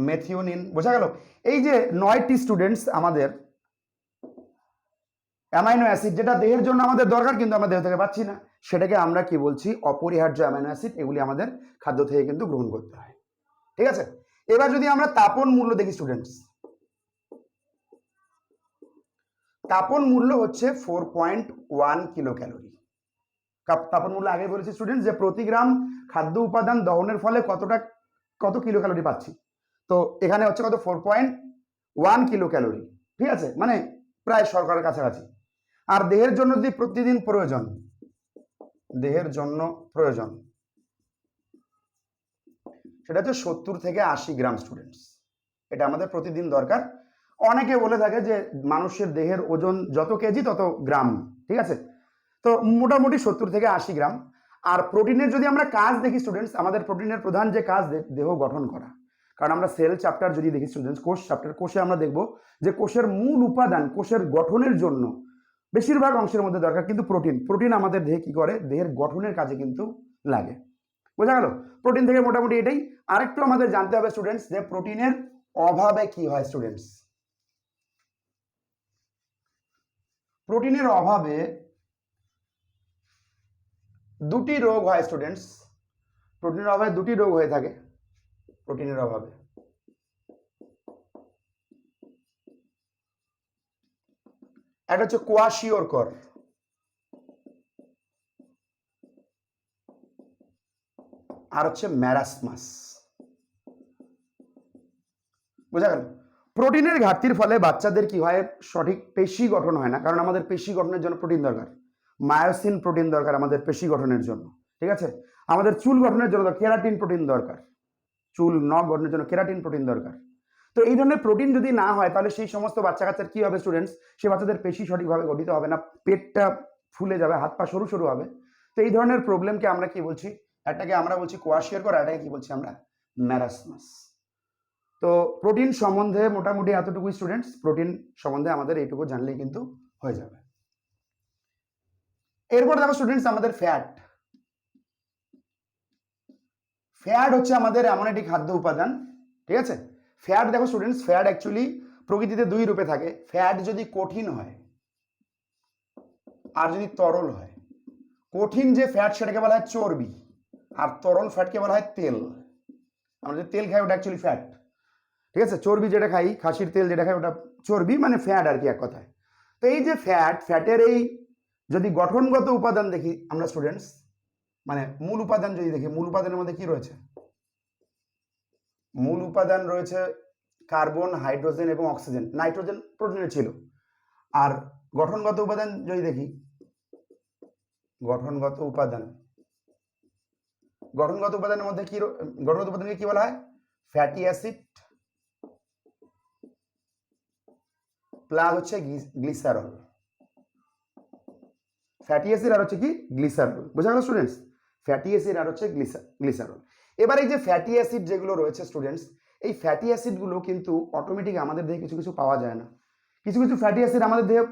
Speaker 1: মেথিওনিন, বোঝা গেল। এই যে 9টি স্টুডেন্টস আমাদের অ্যামাইনো অ্যাসিড, যেটা দেহের জন্য আমাদের দরকার কিন্তু আমরা দেহ থেকে পাচ্ছি না, সেটাকে আমরা কি বলছি, অপরিহার্য অ্যামাইনো অ্যাসিড। এগুলি আমাদের খাদ্য থেকে কিন্তু গ্রহণ করতে হয়, ঠিক আছে। এবার যদি আমরা তাপন মূল্য দেখি স্টুডেন্টস, তাপন মূল্য হচ্ছে 4.1 কিলো ক্যালোরি। তাপন মূল্য আগে বলেছি স্টুডেন্টস যে প্রতি গ্রাম খাদ্য উপাদান দহনের ফলে কত কিলো ক্যালোরি পাচ্ছি। তো এখানে হচ্ছে কত, 4.1 কিলো ক্যালোরি, ঠিক আছে, মানে প্রায় শর্করার কাছাকাছি। আর দেহের জন্য যদি প্রতিদিন প্রয়োজন, দেহের জন্য প্রয়োজন সেটা হচ্ছে 70 থেকে 80 গ্রাম স্টুডেন্টস। এটা আমাদের প্রতিদিন দরকার। অনেকে বলে থাকে যে মানুষের দেহের ওজন যত কেজি তত গ্রাম, ঠিক আছে? তো মোটামুটি 70 থেকে 80 গ্রাম। আর প্রোটিনের যদি আমরা কাজ দেখি স্টুডেন্টস, আমাদের প্রোটিনের প্রধান যে কাজ দেহ গঠন করা। কারণ আমরা সেল চ্যাপ্টার যদি দেখি স্টুডেন্টস, কোষ চ্যাপ্টার, কোষে আমরা দেখব যে কোষের মূল উপাদান কোষের গঠনের জন্য বেশিরভাগ অংশের মধ্যে দরকার কিন্তু প্রোটিন আমাদের দেহে কি করে, দেহের গঠনের কাজে কিন্তু লাগে। বোঝা গেল? প্রোটিন থেকে মোটামুটি এটাই। আরেকটু আমাদের জানতে হবে স্টুডেন্টস যে প্রোটিনের অভাবে কি হয় স্টুডেন্টস। প্রোটিনের অভাবে দুটি রোগ হয় স্টুডেন্টস। প্রোটিনের অভাবে দুটি রোগ হয়ে থাকে। প্রোটিনের অভাবে একটা হচ্ছে কোয়াশিওরকর, আর হচ্ছে ম্যারাসমাস। বোঝা গেল? প্রোটিনের ঘাটতির ফলে বাচ্চাদের কি হয়, সঠিক পেশি গঠন হয় না। কারণ আমাদের পেশি গঠনের জন্য প্রোটিন দরকার, মায়োসিন প্রোটিন দরকার আমাদের পেশি গঠনের জন্য, ঠিক আছে? আমাদের চুল গঠনের জন্য কেরাটিন প্রোটিন দরকার, চুল নখ গঠনের জন্য কেরাটিন প্রোটিন দরকার। তো এই ধরনের প্রোটিন যদি না হয় তাহলে সেই সমস্ত বাচ্চা কাচ্চার কি হবে স্টুডেন্টস, সে বাচ্চাদের পেশি সঠিকভাবে গঠিত হবে না, পেটটা ফুলে যাবে, হাত পা সরু সরু হবে। তো এই ধরনের প্রবলেমকে আমরা কি বলছি, একটাকে আমরা বলছি কোয়াশিওরকর, আর একটাকে কি বলছি আমরা, ম্যারাসমাস। তো প্রোটিন সম্বন্ধে মোটামুটি এতটুকুই স্টুডেন্টস। প্রোটিন সম্বন্ধে আমাদের এইটুকু জানলেই কিন্তু হয়ে যাবে। এরপর দেখো স্টুডেন্টস আমাদের ফ্যাট। ফ্যাট হচ্ছে আমাদের এমন একটি খাদ্য উপাদান, ঠিক আছে? ফ্যাট দেখো স্টুডেন্টস, ফ্যাট অ্যাকচুয়ালি প্রকৃতিতে দুই রূপে থাকে। ফ্যাট যদি কঠিন হয় আর যদি তরল হয়। কঠিন যে ফ্যাট সেটাকে বলা হয় চর্বি, আর তরল ফ্যাটকে বলা হয় তেল। আমরা যে তেল খাই ওটা অ্যাকচুয়ালি ফ্যাট, ঠিক আছে? চর্বি যেটা খাই, খাসির তেল যেটা খাই, ওটা চর্বি, মানে ফ্যাট আর কি এক কথায়। তো এই যে ফ্যাটের এই যদি গঠনগত উপাদান দেখি আমরা স্টুডেন্টস, মানে মূল উপাদান যদি দেখি, মূল উপাদানের মধ্যে কি রয়েছে? মূল উপাদান রয়েছে কার্বন, হাইড্রোজেন এবং অক্সিজেন। নাইট্রোজেন প্রোটিনে ছিল। আর গঠনগত উপাদান যদি দেখি, গঠনগত উপাদানের মধ্যে কি, গঠনগত উপাদানকে কি বলা হয়? ফ্যাটি অ্যাসিড প্লাস হচ্ছে গ্লিসারল। ফ্যাটি অ্যাসিড আর হচ্ছে কি, গ্লিসারল। বোঝা গেল স্টুডেন্টস? ফ্যাটি অ্যাসিড আর হচ্ছে গ্লিসারল। এবার এই যে ফ্যাটি অ্যাসিড যেগুলো রয়েছে স্টুডেন্টস, এই ফ্যাটি অ্যাসিডগুলো কিন্তু অটোমেটিক আমাদের দেহে কিছু কিছু পাওয়া যায় না। কিছু কিছু ফ্যাটি অ্যাসিড আমাদের দেহে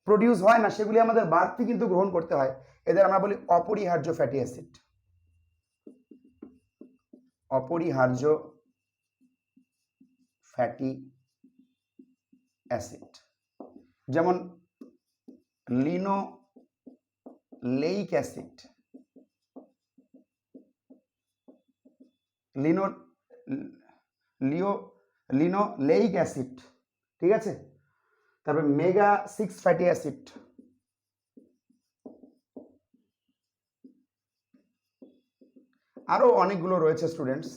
Speaker 1: প্রডিউস হয় না, সেগুলি আমাদের বাড়তি কিন্তু গ্রহণ করতে হয়। এদের আমরা বলি অপরিহার্য ফ্যাটি অ্যাসিড। অপরিহার্য ফ্যাটি অ্যাসিড, যেমন লিনোলেইক অ্যাসিড, লিনোলেইক অ্যাসিড, ঠিক আছে? তারপরে মেগা 6 ফ্যাটি অ্যাসিড, আরো অনেকগুলো রয়েছে স্টুডেন্টস।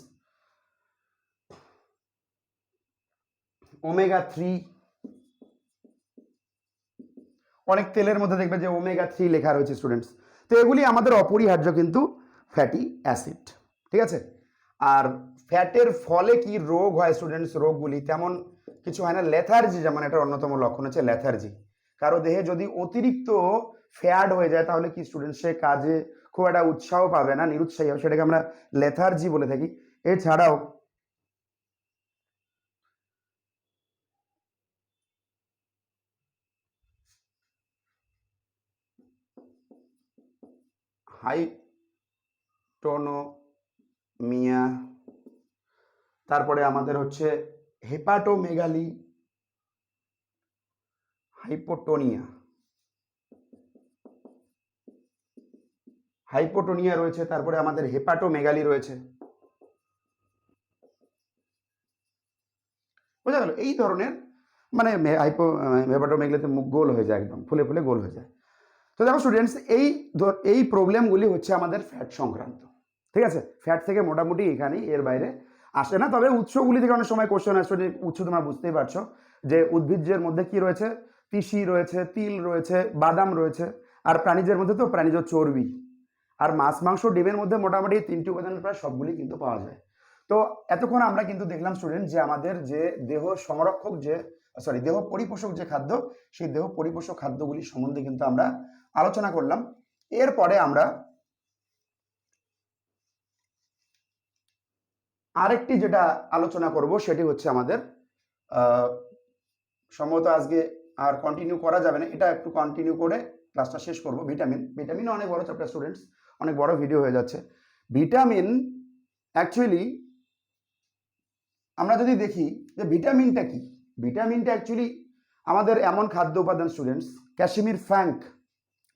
Speaker 1: ওমেগা 3, অনেক তেলের মধ্যে দেখবে যে ওমেগা 3 লেখা রয়েছে স্টুডেন্টস। তো এগুলি আমাদের অপরিহার্য কিন্তু ফ্যাটি অ্যাসিড, ঠিক আছে? আর ফ্যাটের ফলে কি রোগ হয় স্টুডেন্টস, রোগগুলি তেমন কিছু হয় না। লেথার্জি যেমন একটা অন্যতম লক্ষণ হচ্ছে লেথার্জি। কারো দেহে যদি অতিরিক্ত ফ্যাট হয়ে যায় তাহলে কি স্টুডেন্ট, সে কাজে খুব একটা উৎসাহ পাবে না, নিরুৎসাহী হবে, সেটাকে আমরা লেথার্জি বলে থাকি। এছাড়াও হাইপোটোনিয়া, তারপরে আমাদের হচ্ছে হেপাটোমেগালি, হাইপোটোনিয়া রয়েছে, তারপরে আমাদের হেপাটোমেগালি রয়েছে। বোঝা গেল? এই ধরনের মানে হেপাটোমেগালিতে মুখ গোল হয়ে যায়, একদম ফুলে ফুলে গোল হয়ে যায়। তো দেখো স্টুডেন্টস, এই প্রবলেমগুলি হচ্ছে আমাদের ফ্যাট সংক্রান্ত, ঠিক আছে? ফ্যাট থেকে মোটামুটি এখানেই, এর বাইরে আসে না। তবে উৎসগুলি থেকে অনেক সময় কোশ্চেন আসছে, যে উৎস তোমরা বুঝতেই পারছো যে উদ্ভিজ্জের মধ্যে কি রয়েছে, তিসি রয়েছে, তিল রয়েছে, বাদাম রয়েছে। আর প্রাণীজের মধ্যে তো প্রাণীজ চর্বি। আর মাছ, মাংস, ডিমের মধ্যে মোটামুটি 3টি উপাদানের প্রায় সবগুলি কিন্তু পাওয়া যায়। তো এতক্ষণ আমরা কিন্তু দেখলাম স্টুডেন্ট যে আমাদের যে দেহ সংরক্ষক যে দেহ পরিপোষক যে খাদ্য, সেই দেহ পরিপোষক খাদ্যগুলি সম্বন্ধে কিন্তু আমরা আলোচনা করলাম। এরপরে আমরা আরেকটি যেটা আলোচনা করব সেটি হচ্ছে আমাদের সম্ভবত আজকে আর কন্টিনিউ করা যাবে না, এটা একটু কন্টিনিউ করে ক্লাসটা শেষ করব। ভিটামিন অনেক বড় চ্যাপ্টার স্টুডেন্টস, অনেক বড় ভিডিও হয়ে যাচ্ছে। ভিটামিন অ্যাকচুয়ালি আমরা যদি দেখি যে ভিটামিনটা কি, ভিটামিনটা অ্যাকচুয়ালি আমাদের এমন খাদ্য উপাদান স্টুডেন্টস, ক্যাশমির ফ্র্যাঙ্ক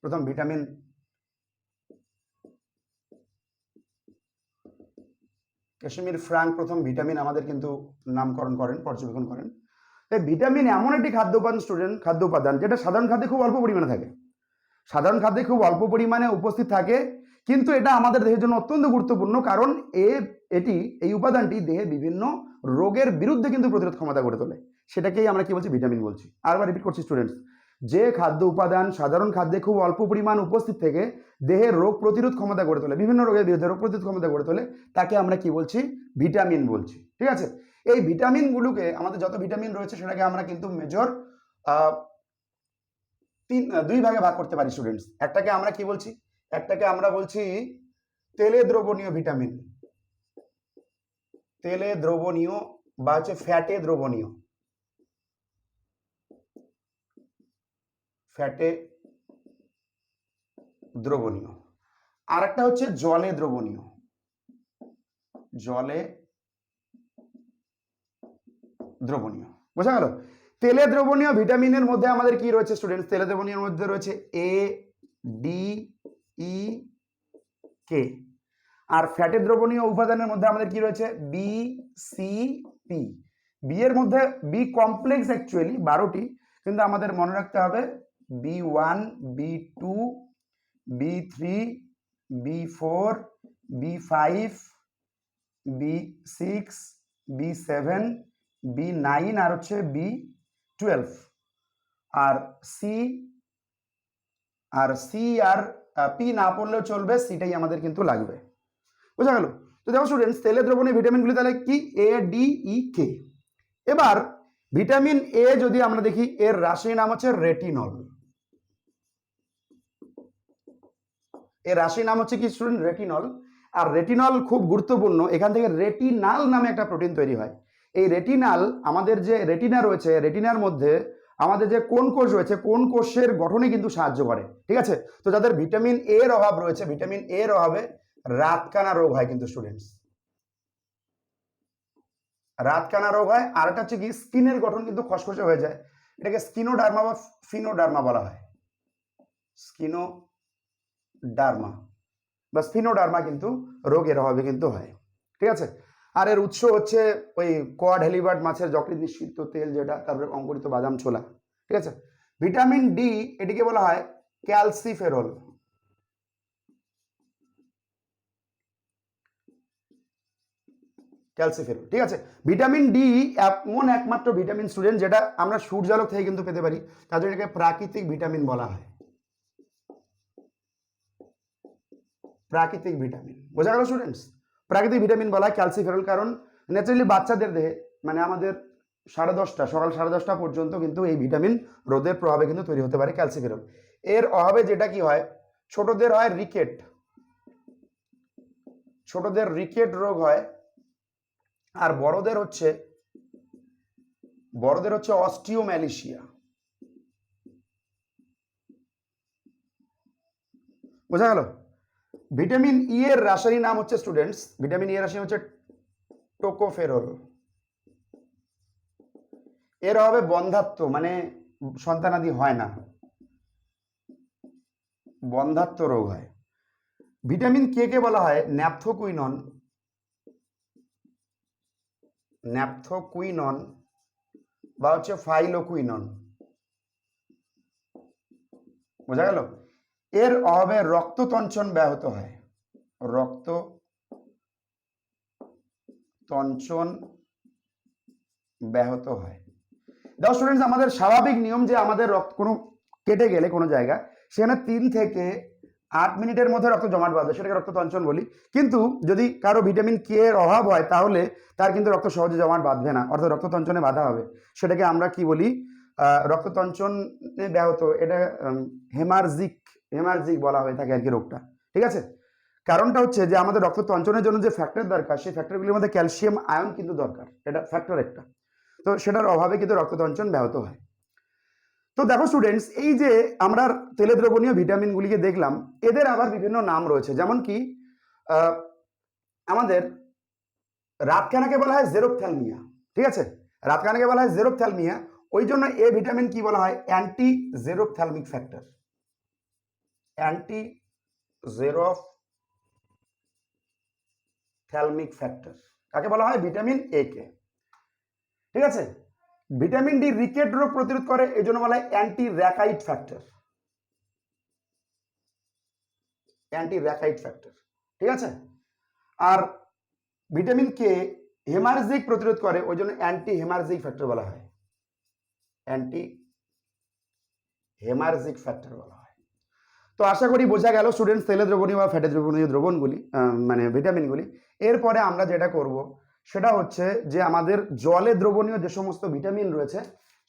Speaker 1: প্রথম ভিটামিন, ক্যাশমির ফ্র্যাঙ্ক প্রথম ভিটামিন আমাদের কিন্তু নামকরণ করেন, পর্যবেক্ষণ করেন। এই ভিটামিন এমন একটি খাদ্য উপাদান স্টুডেন্ট, খাদ্য উপাদান যেটা সাধারণ খাদ্যে খুব অল্প পরিমাণে থাকে, সাধারণ খাদ্যে খুব অল্প পরিমাণে উপস্থিত থাকে, কিন্তু এটা আমাদের দেহের জন্য অত্যন্ত গুরুত্বপূর্ণ, কারণ এই উপাদানটি দেহে বিভিন্ন রোগের বিরুদ্ধে কিন্তু প্রতিরোধ ক্ষমতা গড়ে তোলে। সেটাকেই আমরা কি বলছি, ভিটামিন বলছি। আরবার রিপিট করছি স্টুডেন্টস, যে খাদ্য উপাদান সাধারণ খাদ্যে খুব অল্প পরিমাণ উপস্থিত থেকে দেহের রোগ প্রতিরোধ ক্ষমতা গড়ে তোলে, বিভিন্ন রোগের বিরুদ্ধে রোগ প্রতিরোধ ক্ষমতা গড়ে তোলে, তাকে আমরা কি বলছি, ভিটামিন বলছি। ঠিক আছে, এই ভিটামিনগুলোকে, আমাদের যত ভিটামিন রয়েছে সেটাকে আমরা কিন্তু মেজর দুই ভাগে ভাগ করতে পারি স্টুডেন্টস। একটাকে আমরা কি বলছি, একটাকে আমরা বলছি তেলে দ্রবণীয় ভিটামিন, তেলে দ্রবণীয় বা হচ্ছে ফ্যাটে দ্রবণীয়, ফ্যাটে দ্রবণীয়। আর একটা হচ্ছে জলে দ্রবণীয়, জলে দ্রবণীয়। বোঝা গেল? তেলে দ্রবণীয় ভিটামিনের মধ্যে আমাদের কি রয়েছে স্টুডেন্টস, তেলে দ্রবণীয় মধ্যে রয়েছে এ, ডি, ই, কে। আর ফ্যাটে দ্রবণীয় উপাদানের মধ্যে আমাদের কি রয়েছে, বি, সি, পি। বি এর মধ্যে বি কমপ্লেক্স অ্যাকচুয়ালি 12টি, কিন্তু আমাদের মনে রাখতে হবে B1, B2, B3, B4, B5, B6, B7, B9 আর হচ্ছে B12। আর সি আর পি না পড়লেও চলবে, সিটাই আমাদের কিন্তু লাগবে। বোঝা গেল? তো দেখো স্টুডেন্টস, তেলে দ্রবণীয় ভিটামিনগুলি তাহলে কি, এ, ডি, ই, কে। এবার ভিটামিন এ যদি আমরা দেখি, এর রাশির নাম হচ্ছে রেটিনল। এর রাশির নাম হচ্ছে কি স্টুডেন্ট, রেটিনল। আর রেটিনল খুব গুরুত্বপূর্ণ, এখান থেকে রেটিনাল নামে একটা প্রোটিন তৈরি হয়। এই রেটিনাল, আমাদের যে রেটিনা রয়েছে, রেটিনার মধ্যে আমাদের যে কোন কোষ রয়েছে, কোন কোষের গঠনে কিন্তু সাহায্য করে। ঠিক আছে, তো যাদের ভিটামিন এ এর অভাব রয়েছে, ভিটামিন এ এর অভাবে রাতকানা রোগ হয় কিন্তু স্টুডেন্টস, রাতকানা রোগ হয়। আর একটা হচ্ছে কি, স্কিনের গঠন কিন্তু খসখসে হয়ে যায়, এটাকে স্কিনোডার্মা বা ফিনোডার্মা বলা হয়, স্কিনোডার্মা বা স্পিনোডার্মা কিন্তু রোগের অভাবে কিন্তু হয়। ঠিক আছে, আর এর উৎস হচ্ছে ওই কোয়াড হেলিবার্ড মাছের যকৃৎ নিঃসৃত তেল যেটা, তারপরে অঙ্কুরিত বাদাম ছোলা। ঠিক আছে, ভিটামিন ডি, এটিকে বলা হয় ক্যালসিফেরল। ক্যালসিফেরল। ঠিক আছে, ভিটামিন ডি এমন একমাত্র ভিটামিন স্টুডেন্ট যেটা আমরা সূর্যালোক থেকে কিন্তু পেতে পারি, তার জন্য এটাকে প্রাকৃতিক ভিটামিন বলা হয়, প্রাকৃতিক ভিটামিন। বোঝা গেল স্টুডেন্টস? প্রাকৃতিক ভিটামিন বলা হয় ক্যালসিফেরল, কারণ ন্যাচারালি বাচ্চাদের দেহে, মানে আমাদের সকাল 10:30 পর্যন্ত কিন্তু এই ভিটামিন রোদের প্রভাবে কিন্তু তৈরি হতে পারে ক্যালসিফেরল। এর অভাবে যেটা কি হয়, ছোটদের হয় রিকেট, ছোটদের রিকেট রোগ হয়। আর বড়দের হচ্ছে অস্টিওম্যালিশিয়া। বোঝা গেল? ভিটামিন ই এর রাসায়নিক নাম হচ্ছে স্টুডেন্টস, ভিটামিন ই এর রাসায়নিক হচ্ছে টোকোফেরল। এর অভাবে বন্ধ্যাত্ব, মানে সন্তানাদি হয় না, বন্ধ্যাত্ব রোগ হয়। ভিটামিন কে কে বলা হয় ন্যাপথোকুইনন, ন্যাপথোকুইনন বা হচ্ছে ফাইলোকুইনন। বোঝা গেল? এর অভাবে রক্ততঞ্চন ব্যাহত হয়, রক্ততঞ্চন ব্যাহত হয়। দেখো স্টুডেন্টস, আমাদের স্বাভাবিক নিয়ম যে আমাদের রক্ত কোনো কেটে গেলে কোনো জায়গা, সেখানে 3 থেকে 8 মিনিটের মধ্যে রক্ত জমাট বাঁধে, সেটাকে রক্ততঞ্চন বলি। কিন্তু যদি কারো ভিটামিন কে এর অভাব হয় তাহলে তার কিন্তু রক্ত সহজে জমাট বাঁধবে না, অর্থাৎ রক্ততঞ্চনে বাধা হবে। সেটাকে আমরা কি বলি? রক্ততঞ্চনে ব্যাহত, এটা হেমার্জিক হেমার্জিক বলা হয়ে থাকে আর কি রোগটা। ঠিক আছে, কারণটা হচ্ছে যে আমাদের রক্ততঞ্চনের জন্য যে ফ্যাক্টর দরকার, সেই ফ্যাক্টরগুলির মধ্যে ক্যালসিয়াম আয়ন কিন্তু দরকার, এটা ফ্যাক্টর একটা। তো সেটার অভাবে কিন্তু রক্ততঞ্চন ব্যাহত হয়। তো দেখো স্টুডেন্টস, এই যে আমরা তেলে দ্রবণীয় ভিটামিনগুলিকে দেখলাম, এদের আবার বিভিন্ন নাম রয়েছে। যেমন কি আমাদের রাতকানাকে বলা হয় জেরোপথ্যালমিয়া। ঠিক আছে, রাতকানাকে বলা হয় জেরোপথ্যালমিয়া, ওই জন্য এ ভিটামিন কি বলা হয়? Anti xerophthalmic factor. Anti xerophthalmic factor কাকে বলা হয়? ভিটামিন এ কে। ঠিক আছে, ভিটামিন ডি রিকেট রোগ প্রতিরোধ করে, এই জন্য বলা হয় anti rachitic factor. Anti rachitic factor. ঠিক আছে, আর ভিটামিন কে হেমার্জিক প্রতিরোধ করে, ওই জন্য অ্যান্টি হেমার্জিক ফ্যাক্টর বলা হয়। অ্যান্টি হেমার্জিক ফ্যাক্টর বলা হয়। তো আশা করি বোঝা গেল স্টুডেন্টস তেলে দ্রবণীয় বা ফ্যাটে দ্রবণীয় দ্রবণগুলি, মানে ভিটামিনগুলি। এরপরে আমরা যেটা করব সেটা হচ্ছে যে আমাদের জলে দ্রবণীয় যে সমস্ত ভিটামিন রয়েছে,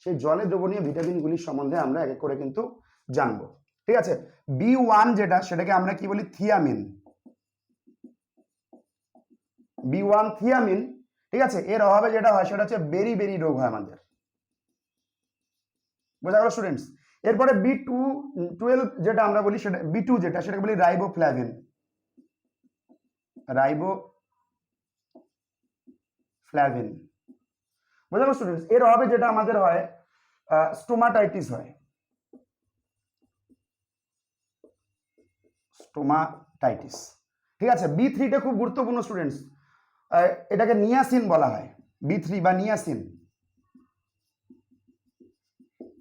Speaker 1: সেই জলে দ্রবণীয় ভিটামিনগুলির সম্বন্ধে আমরা এক এক করে কিন্তু জানবো। ঠিক আছে, B1 যেটা, সেটাকে আমরা কি বলি? থিয়ামিন। B1 thiamine. ঠিক আছে, এর অভাবে যেটা হয় সেটা হচ্ছে বেরি বেরি রোগ হয় আমাদের। বোঝা গেল স্টুডেন্টস? এরপরে B12 যেটা আমরা বলি, সেটা B2 যেটা, সেটাকে বলি রাইবোফ্ল্যাভিন। রাইবোফ্ল্যাভিন। বোঝা গেল স্টুডেন্টস? এর অভাবে যেটা আমাদের হয়, স্টোমাটাইটিস হয়। স্টোমাটাইটিস। ঠিক আছে, B3টা খুব গুরুত্বপূর্ণ স্টুডেন্টস, এটাকে নিয়াসিন বলা হয়। B3 বা নিয়াসিন।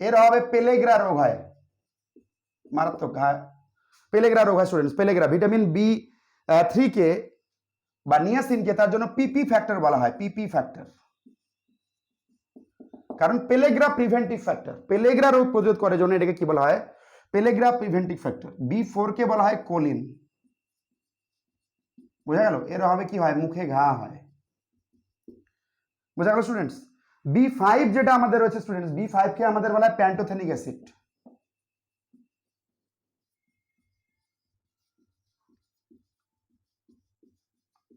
Speaker 1: এর অভাবে পেলেগ্রা রোগ হয়, মারাত্মক পেলেগ্রা রোগ হয় স্টুডেন্টস। পেলেগ্রা ভিটামিন B3 কে বা নিয়াসিনকে তার জন্য পিপি ফ্যাক্টর বলা হয়। পিপি ফ্যাক্টর, কারণ পেলেগ্রা প্রিভেন্টিভ ফ্যাক্টর, পেলেগ্রা রোগ প্রতিরোধ করার জন্য এটাকে কি বলা হয়? পেলেগ্রা প্রিভেন্টিভ ফ্যাক্টর। B4 কে বলা হয় কোলিন। বোঝা গেল? এর অভাবে কি হয়? মুখে ঘা হয়। বোঝা গেল স্টুডেন্টস? B5 যেটা আমাদের রয়েছে স্টুডেন্টস, B5 কে আমাদের বলা হয় প্যান্টোথেনিক অ্যাসিড।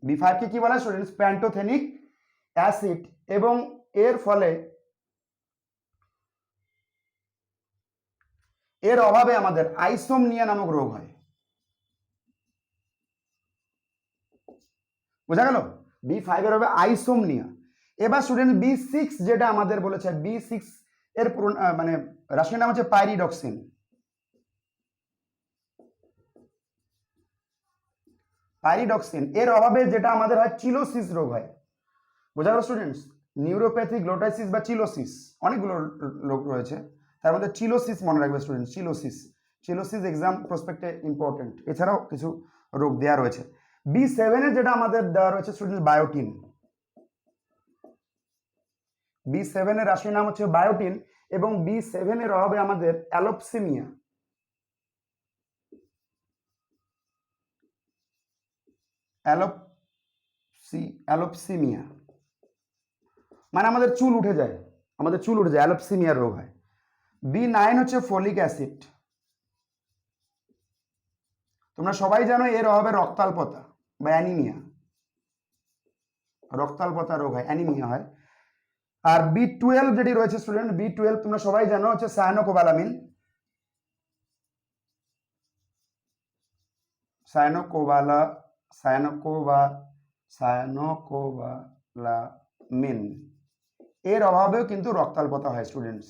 Speaker 1: B5 কে কি বলা হয় স্টুডেন্টস? Pantothenic acid. এবং এর ফলে, এর অভাবে আমাদের আইসোমনিয়া নামক রোগ হয়। বোঝা গেল? B5 এর হবে আইসোমনিয়া। এবার স্টুডেন্ট B6 যেটা আমাদের বলেছে, B6 এর মানে রাসায়নিক নাম হচ্ছে পাইরিডক্সিন। পাইরিডক্সিন এর অভাবে যেটা আমাদের হয় চিলোসিস রোগ হয়। বোঝা গেল স্টুডেন্টস? নিউরোপ্যাথিক গ্লোটাইসিস বা চিলোসিস, অনেকগুলো রোগ রয়েছে, তার মধ্যে চিলোসিস মনে রাখবে স্টুডেন্ট। চিলোসিস, চিলোসিস এক্সাম প্রসপেক্টে ইম্পর্টেন্ট। এছাড়াও কিছু রোগ দেওয়া রয়েছে। B7 এর যেটা আমাদের দেওয়া রয়েছে স্টুডেন্ট, বায়োটিন। B7 এর রাশির নাম হচ্ছে বায়োটিন, এবং B7 এর অভাবে আমাদের অ্যালোপসিমিয়া। অ্যালোপসিমিয়া মানে আমাদের চুল উঠে যায়, আমাদের চুল উঠে যায়, অ্যালোপসিমিয়ার রোগ হয়। B9 হচ্ছে ফলিক অ্যাসিড। তোমরা সবাই জানো এর অভাবে রক্তাল্পতা বা অ্যানিমিয়া, রক্তাল্পতা রোগ হয়, অ্যানিমিয়া হয়। আর B12 যেটি রয়েছে স্টুডেন্ট, B12 তোমরা সবাই জানো হচ্ছে সায়ানোকোবালামিন। সায়ানোকোবালামিন এর অভাবেও কিন্তু রক্তাল্পতা হয় স্টুডেন্টস।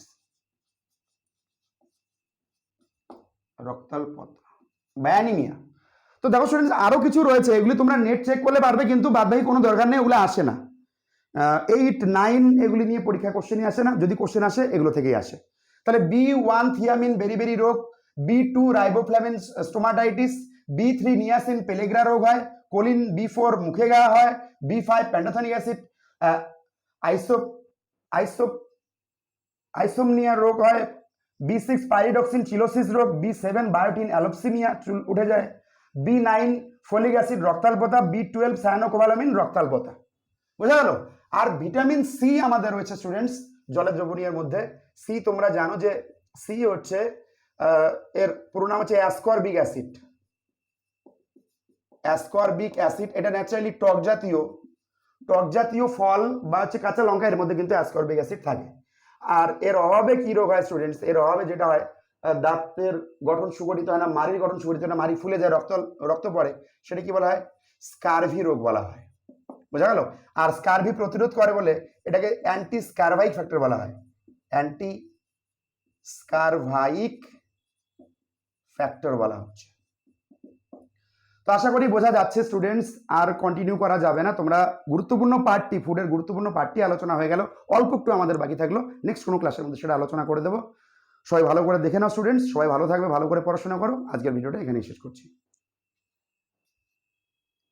Speaker 1: রক্তাল্পতা বা অ্যানিমিয়া। তো দেখো স্টুডেন্টস, আরো কিছু রয়েছে, এগুলি তোমরা নেট চেক করলে পারবে, কিন্তু বাদবাকি কোনো দরকার নেই, ওগুলো আসে না। 8, 9 এগুলি নিয়ে পরীক্ষা কোশ্চেনই আসে না, যদি কোশ্চেন আসে এগুলো থেকেই আসে। তাহলে B1 থিয়ামিন বেরি বেরি রোগ, B2 riboflavin stomatitis, B3 niacin পেলেগ্রা রোগ হয়, কোলিন B4 মুখে ঘা হয়, B5 প্যান্টোথেনিক অ্যাসিড আইসোমনিয়া রোগ হয়, B6 পাইরিডক্সিন চিলোসিস রোগ, B7 বায়োটিন অ্যালোপসিমিয়া চুল উঠে যায়, B9 ফলিক অ্যাসিড রক্তাল্পতা, B12 সায়ানোকোবালামিন রক্তাল্পতা। বোঝা গেল? আর ভিটামিন সি আমাদের রয়েছে স্টুডেন্টস জলের দ্রবণীয়ের মধ্যে। সি তোমরা জানো যে সি হচ্ছে এর পুরো নাম হচ্ছে অ্যাসকর্বিক অ্যাসিড। অ্যাসকর্বিক অ্যাসিড এটা ন্যাচারালি টক জাতীয় ফল বা হচ্ছে কাঁচা লঙ্কা, এর মধ্যে কিন্তু অ্যাসকর্বিক অ্যাসিড থাকে। আর এর অভাবে কি রোগ হয় স্টুডেন্টস? এর অভাবে যেটা হয়, দাঁতের গঠন সুগঠিত হয় না, মাড়ির গঠন সুগঠিত হয় না, মাড়ি ফুলে যায়, রক্ত পড়ে, সেটা কি বলা হয়? স্কারভি রোগ বলা হয়। বোঝা গেল? আর স্কারভি প্রতিরোধ করে বলে এটাকে অ্যান্টি স্কারভাইক ফ্যাক্টর বলা হয়। অ্যান্টি স্কারভাইক ফ্যাক্টর বলা হচ্ছে। তো আশা করি বোঝা যাচ্ছে স্টুডেন্টস, আর কন্টিনিউ করা যাবে না। তোমরা গুরুত্বপূর্ণ পার্টটি, ফুডের গুরুত্বপূর্ণ পার্টটি আলোচনা হয়ে গেল, অল্প একটু আমাদের বাকি থাকলো, নেক্সট কোনো ক্লাসের মধ্যে সেটা আলোচনা করে দেবো। সবাই ভালো করে দেখে নাও স্টুডেন্টস, সবাই ভালো থাকবে, ভালো করে পড়াশোনা করো। আজকের ভিডিওটা এখানেই শেষ করছি।